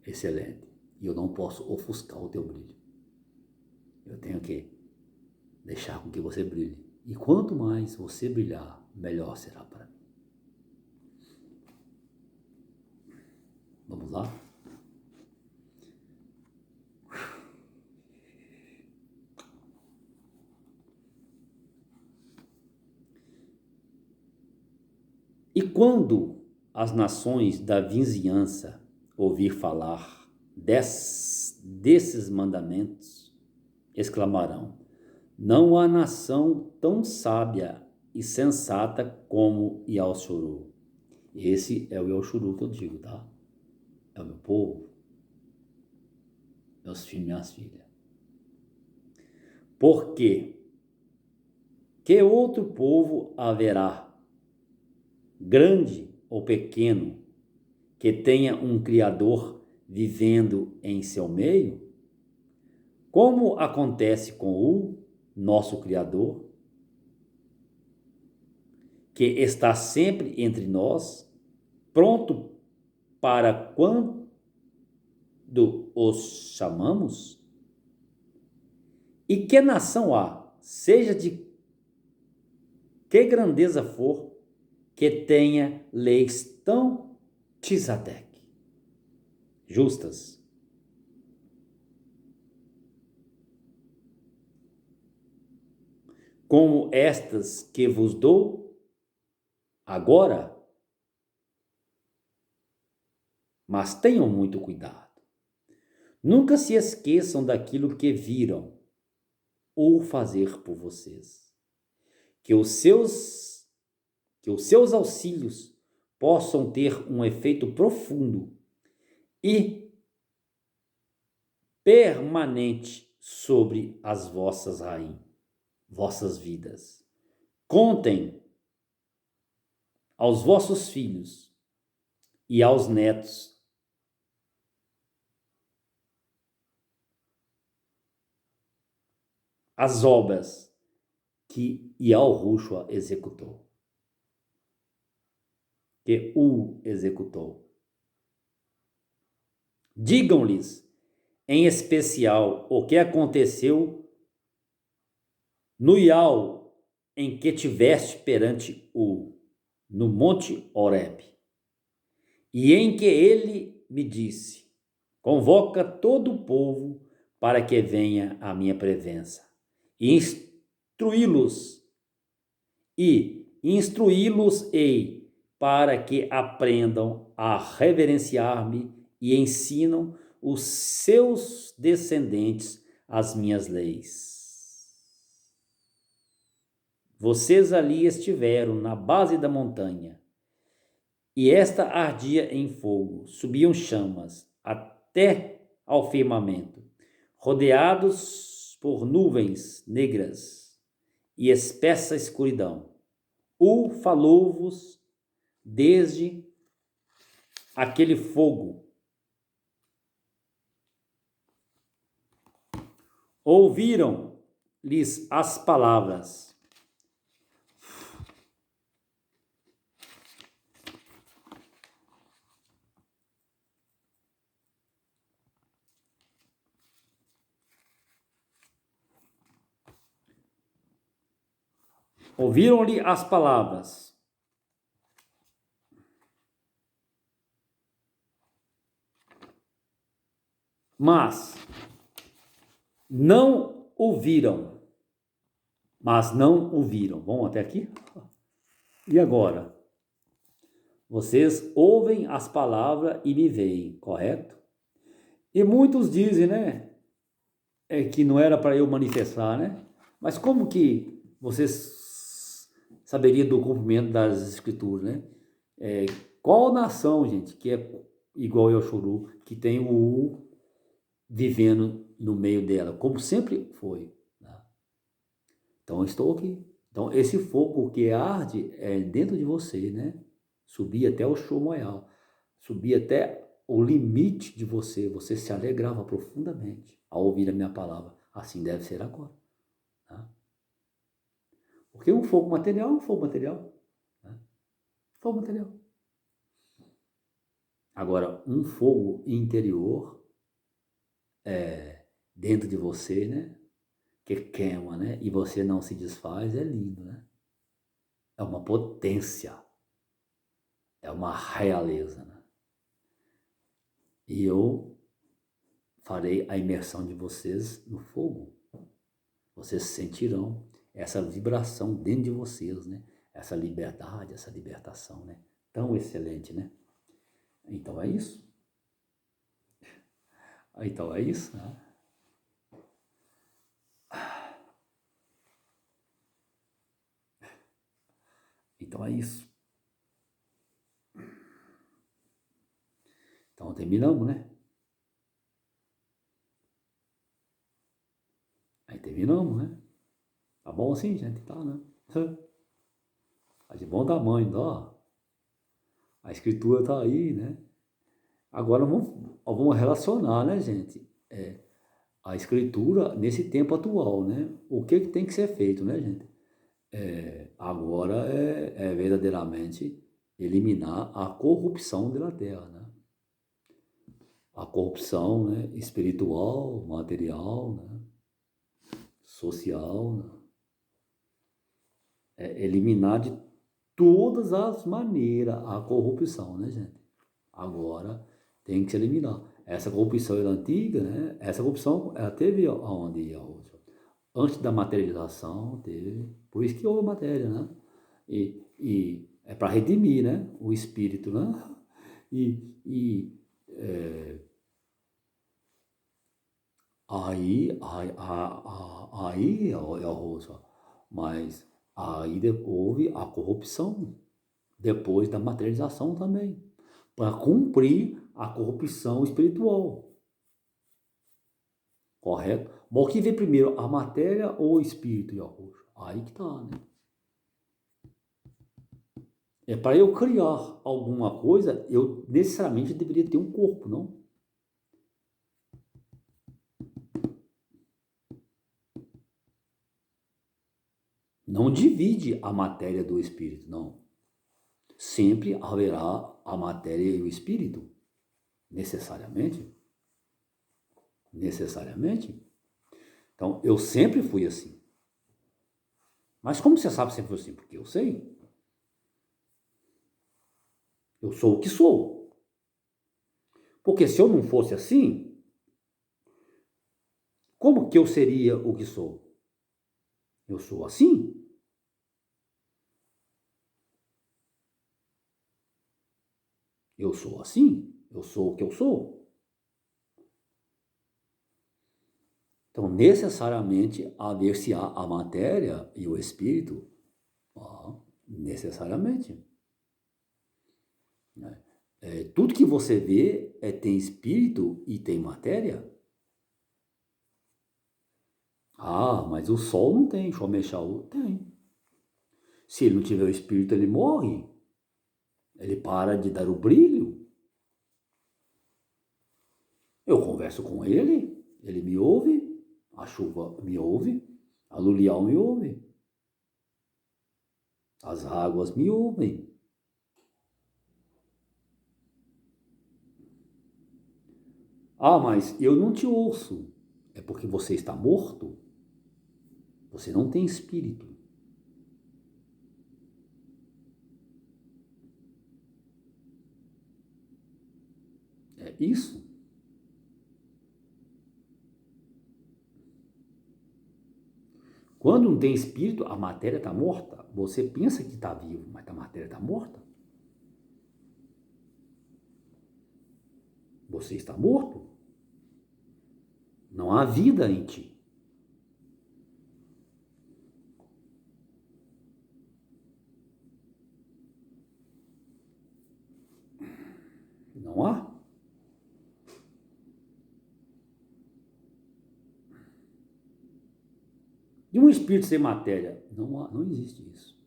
excelente. E eu não posso ofuscar o teu brilho. Eu tenho que deixar com que você brilhe. E quanto mais você brilhar, melhor será para mim. Vamos lá? E quando as nações da vizinhança ouvir falar desses mandamentos, exclamarão: não há nação tão sábia e sensata como Yelchuru. Esse é o Yelchuru que eu digo, tá? É o meu povo, meus filhos e minhas filhas. Porque que outro povo haverá, grande ou pequeno, que tenha um Criador vivendo em seu meio? Como acontece com o nosso Criador, que está sempre entre nós, pronto para quando os chamamos? E que nação há, seja de que grandeza for, que tenha leis tão tzatek, justas, como estas que vos dou agora? Mas tenham muito cuidado. Nunca se esqueçam daquilo que viram ou fazer por vocês. Que os seus auxílios possam ter um efeito profundo e permanente sobre as vossas vidas. Contem aos vossos filhos e aos netos. As obras que Yahushua executou, que o executou. Digam-lhes, em especial, o que aconteceu no Yau em que tiveste perante no monte Horebe, e em que ele me disse, convoca todo o povo para que venha à minha presença, e instruí-los-ei para que aprendam a reverenciar-me e ensinam os seus descendentes as minhas leis. Vocês ali estiveram na base da montanha, e esta ardia em fogo, subiam chamas até ao firmamento, rodeados por nuvens negras e espessa escuridão. Falou-vos desde aquele fogo. Ouviram-lhes as palavras. Ouviram-lhe as palavras. Mas não ouviram. Vamos até aqui? E agora? Vocês ouvem as palavras e me veem, correto? E muitos dizem, né? Que não era para eu manifestar, né? Mas como que vocês saberiam do cumprimento das escrituras, né? Qual nação, gente, que é igual ao Yoshuru, que tem o U vivendo no meio dela, como sempre foi, né? Então, eu estou aqui. Então, esse fogo que arde é dentro de você, né? Subia até o Shomoyal, subia até o limite de você, você se alegrava profundamente ao ouvir a minha palavra. Assim deve ser agora. Tá? Porque um fogo material é um fogo material. Né? Fogo material. Agora, um fogo interior, dentro de você, né? Que queima, né? E você não se desfaz, é lindo, né? É uma potência. É uma realeza, né? E eu farei a imersão de vocês no fogo. Vocês sentirão essa vibração dentro de vocês, né? Essa liberdade, essa libertação, né? Tão excelente, né? Então é isso. Então é isso, né? Então é isso. Então terminamos, né? Aí terminamos, né? Tá bom assim, gente? Tá, né? Tá de bom tamanho, ó. A escritura tá aí, né? Agora vamos relacionar, né, gente? A escritura nesse tempo atual, né? O que tem que ser feito, né, gente? Agora é verdadeiramente eliminar a corrupção da terra, né? A corrupção, né, espiritual, material, né, social, né? Eliminar de todas as maneiras a corrupção, né, gente? Agora tem que se eliminar. Essa corrupção era antiga, né? Essa corrupção ela teve aonde? Antes da materialização, teve. Por isso que houve matéria, né? E é para redimir, né? O espírito, né? E aí, mas aí houve a corrupção depois da materialização também, para cumprir a corrupção espiritual, correto? Mas o que vem primeiro, a matéria ou o espírito, Yahushua? Aí que tá, né? Para eu criar alguma coisa, eu necessariamente deveria ter um corpo, não? Não divide a matéria do espírito, não. Sempre haverá a matéria e o espírito, necessariamente. Necessariamente. Então, eu sempre fui assim. Mas como você sabe sempre assim? Porque eu sei. Eu sou o que sou. Porque se eu não fosse assim, como que eu seria o que sou? Eu sou assim. Eu sou assim. Eu sou o que eu sou. Então, necessariamente, haver-se-á a matéria e o espírito. Necessariamente. Né? Tudo que você vê tem espírito e tem matéria. Mas o sol não tem, Shomeshau tem. Se ele não tiver o espírito, ele morre. Ele para de dar o brilho. Eu converso com ele me ouve, a chuva me ouve, a lulial me ouve, as águas me ouvem. Mas eu não te ouço. É porque você está morto? Você não tem espírito. É isso. Quando não tem espírito, a matéria está morta. Você pensa que está vivo, mas a matéria está morta. Você está morto. Não há vida em ti. Não há. E um espírito sem matéria? Não há, não existe isso.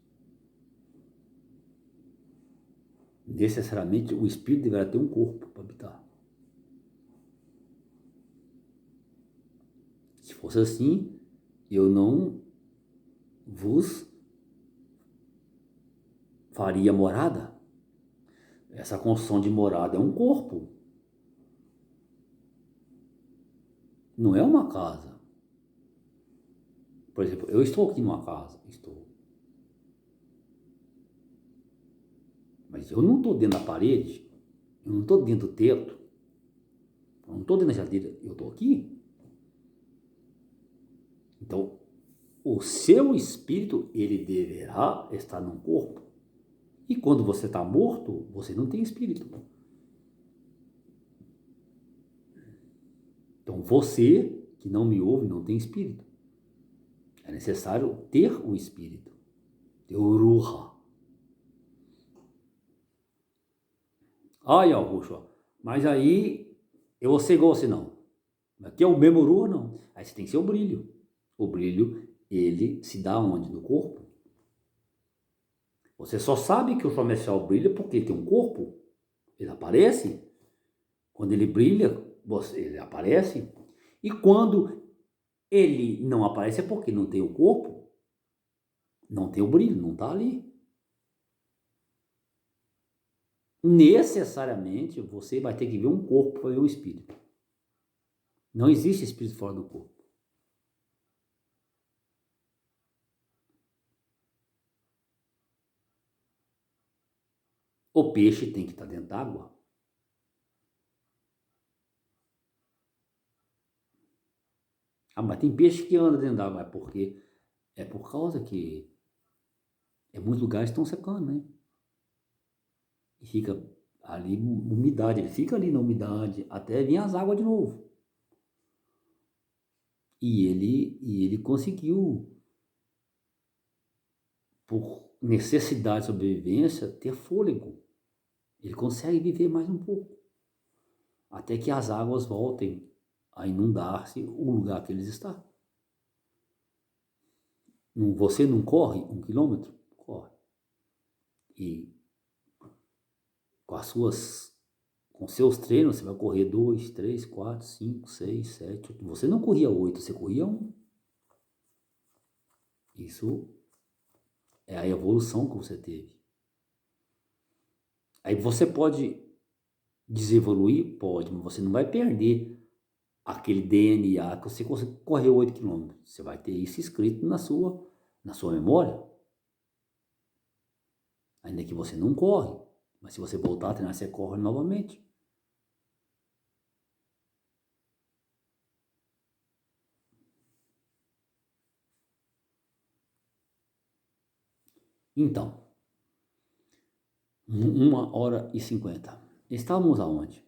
Necessariamente o espírito deverá ter um corpo para habitar. Se fosse assim, eu não vos faria morada. Essa construção de morada é um corpo, não é uma casa. Por exemplo, eu estou aqui numa casa, estou. Mas eu não estou dentro da parede, eu não estou dentro do teto, eu não estou dentro da geladeira, eu estou aqui. Então, o seu espírito, ele deverá estar num corpo. E quando você está morto, você não tem espírito. Então, você que não me ouve, não tem espírito. É necessário ter o espírito. Ter o Ruha. Yahushua, mas aí eu vou ser igual você não. Aqui é o mesmo Ruha, não. Aí você tem que ser o brilho. O brilho, ele se dá onde? No corpo. Você só sabe que o Shomeshal brilha porque ele tem um corpo. Ele aparece. Quando ele brilha, ele aparece. E quando ele não aparece é porque não tem o corpo, não tem o brilho, não está ali. Necessariamente você vai ter que ver um corpo para ver um espírito. Não existe espírito fora do corpo. O peixe tem que estar dentro d'água. Mas tem peixe que anda dentro d'água, é por causa que muitos lugares estão secando, né? E fica ali umidade, ele fica ali na umidade até vir as águas de novo. E ele conseguiu, por necessidade de sobrevivência, ter fôlego. Ele consegue viver mais um pouco, até que as águas voltem a inundar-se o lugar que eles estão. Você não corre 1 quilômetro? Corre. E com seus treinos, você vai correr 2, 3, 4, 5, 6, 7, 8. Você não corria 8, você corria 1. Isso é a evolução que você teve. Aí você pode desevoluir? Pode, mas você não vai perder aquele DNA que você correu 8 quilômetros. Você vai ter isso escrito na sua memória. Ainda que você não corre. Mas se você voltar a treinar, você corre novamente. Então, 1h50. Estávamos aonde?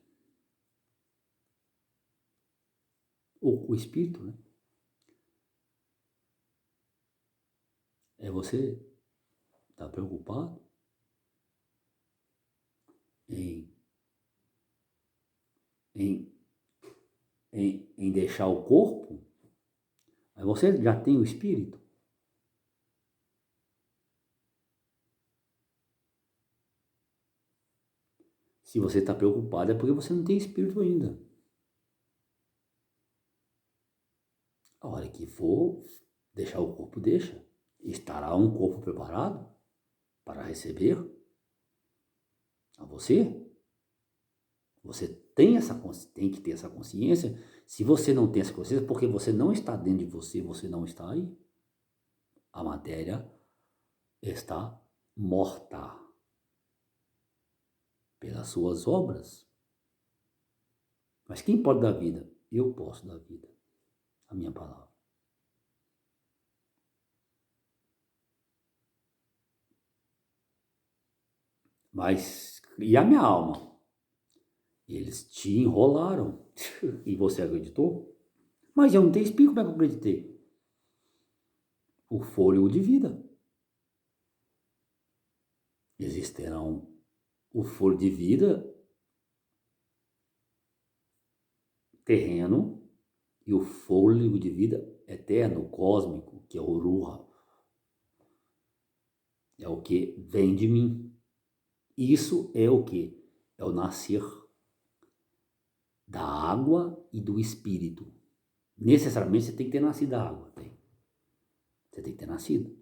O espírito, né? É você estar preocupado em deixar o corpo, mas você já tem o espírito. Se você está preocupado é porque você não tem espírito ainda. A hora que for deixar o corpo, deixa. Estará um corpo preparado para receber a você? Você tem que ter essa consciência. Se você não tem essa consciência, porque você não está dentro de você, você não está aí. A matéria está morta pelas suas obras. Mas quem pode dar vida? Eu posso dar vida. A minha palavra. Mas, e a minha alma? Eles te enrolaram. E você acreditou? Mas eu não tenho espírito, como é que eu acreditei? O fôlego de vida. Existirão o fôlego de vida terreno e o fôlego de vida eterno, cósmico, que é o Ruha. É o que vem de mim. Isso é o que? É o nascer da água e do espírito. Necessariamente você tem que ter nascido da água. Você tem que ter nascido.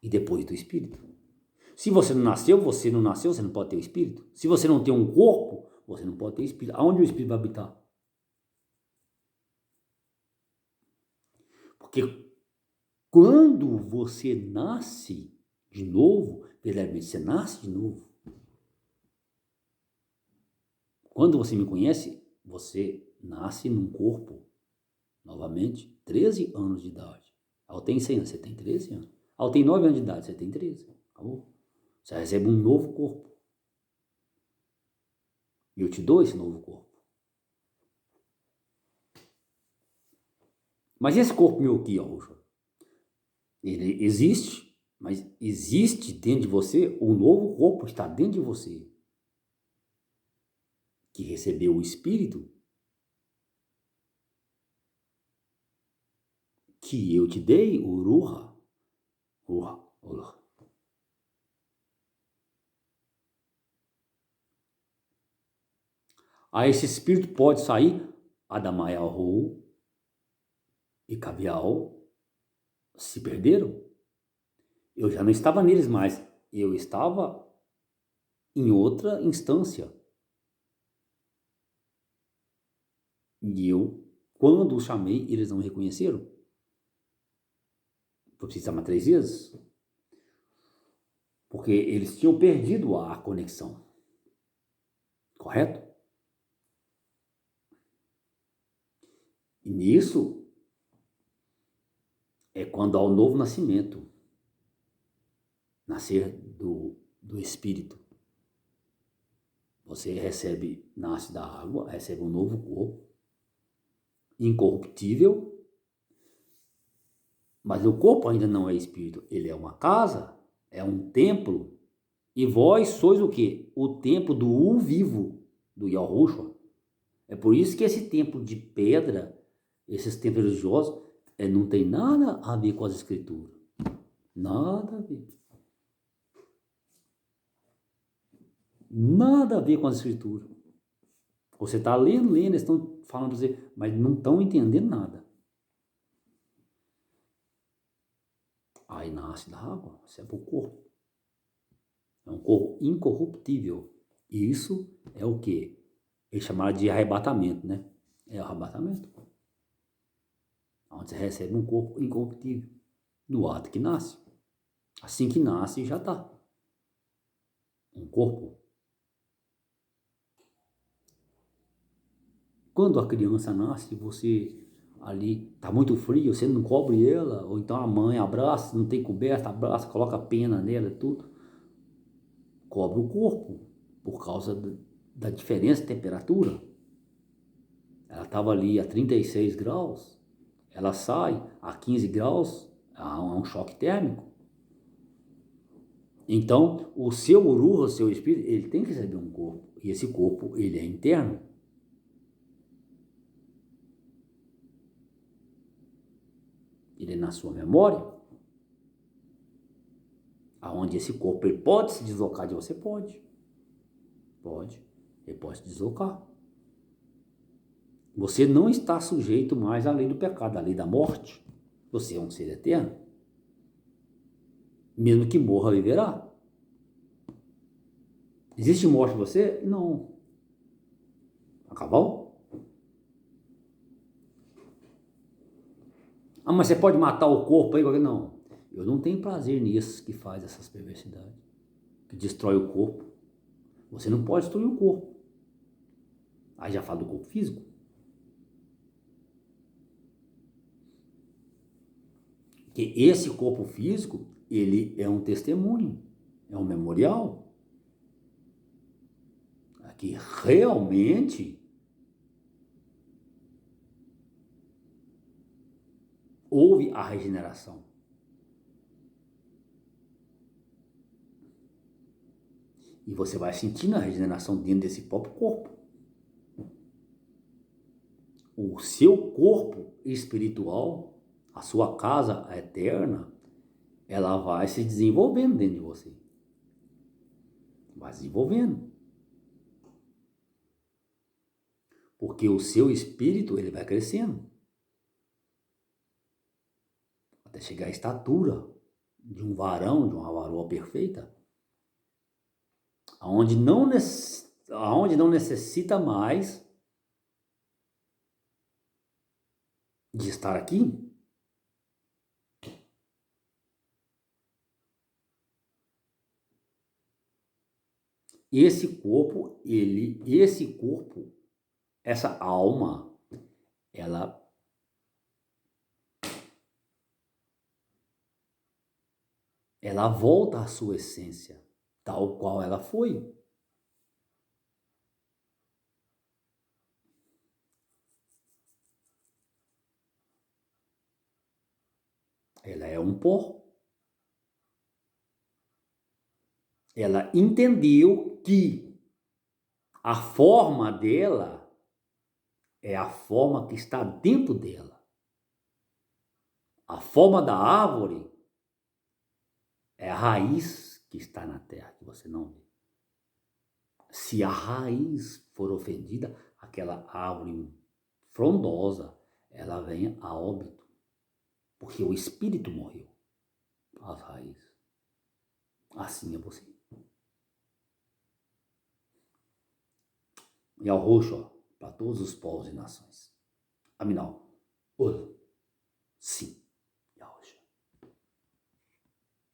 E depois do espírito. Se você não nasceu, você não pode ter o espírito. Se você não tem um corpo, você não pode ter espírito. Aonde o espírito vai habitar? Porque quando você nasce de novo, verdadeiramente você nasce de novo. Quando você me conhece, você nasce num corpo, novamente, 13 anos de idade. Eu tenho 100 anos, você tem 13 anos. Eu tenho 9 anos de idade, você tem 13. Acabou. Você recebe um novo corpo. E eu te dou esse novo corpo. Mas esse corpo meu aqui, ó, ele existe, mas existe dentro de você, o novo corpo está dentro de você, que recebeu o espírito que eu te dei, o Ruha. Aí esse espírito pode sair, Adamayahou e Kavial se perderam. Eu já não estava neles mais, eu estava em outra instância. E eu, quando os chamei, eles não me reconheceram. Foi preciso chamar 3 vezes. Porque eles tinham perdido a conexão. Correto? E nisso é quando há o novo nascimento. Nascer do espírito. Você nasce da água, recebe um novo corpo, incorruptível, mas o corpo ainda não é espírito, ele é uma casa, é um templo, e vós sois o quê? O templo do vivo, do Yahushua. É por isso que esse templo de pedra, esses templos religiosos, não tem nada a ver com as escrituras. Nada a ver. Nada a ver com as escrituras. Você está lendo, eles estão falando para você, mas não estão entendendo nada. Aí nasce da água, isso é para o corpo. É um corpo incorruptível. E isso é o quê? Eles chamaram de arrebatamento, né? É arrebatamento. Onde você recebe um corpo incorruptível. No ato que nasce. Assim que nasce, já está. Um corpo. Quando a criança nasce, você ali está muito frio, você não cobre ela, ou então a mãe abraça, não tem coberta, abraça, coloca pena nela e tudo. Cobre o corpo, por causa da diferença de temperatura. Ela estava ali a 36 graus, ela sai a 15 graus, há um choque térmico. Então, o seu uruha, o seu espírito, ele tem que receber um corpo. E esse corpo, ele é interno. Ele é na sua memória. Aonde esse corpo, ele pode se deslocar de você? Pode. Pode. Ele pode se deslocar. Você não está sujeito mais à lei do pecado, à lei da morte. Você é um ser eterno. Mesmo que morra, viverá. Existe morte em você? Não. Acabou? Ah, mas você pode matar o corpo aí? Não. Eu não tenho prazer nisso que faz essas perversidades. Que destrói o corpo. Você não pode destruir o corpo. Aí já fala do corpo físico. Que esse corpo físico, ele é um testemunho. É um memorial. Que realmente houve a regeneração. E você vai sentindo a regeneração dentro desse próprio corpo. O seu corpo espiritual, a sua casa eterna, ela vai se desenvolvendo dentro de você. Vai se desenvolvendo. Porque o seu espírito, ele vai crescendo. Até chegar à estatura de um varão, de uma varoa perfeita. Onde não necessita mais de estar aqui. Esse corpo, essa alma, ela volta à sua essência, tal qual ela foi. Ela é um pó. Ela entendeu que a forma dela é a forma que está dentro dela. A forma da árvore é a raiz que está na terra, que você não vê. Se a raiz for ofendida, aquela árvore frondosa, ela vem a óbito. Porque o espírito morreu. As raízes. Assim é você. E ao roxo, para todos os povos e nações. Aminal. Sim.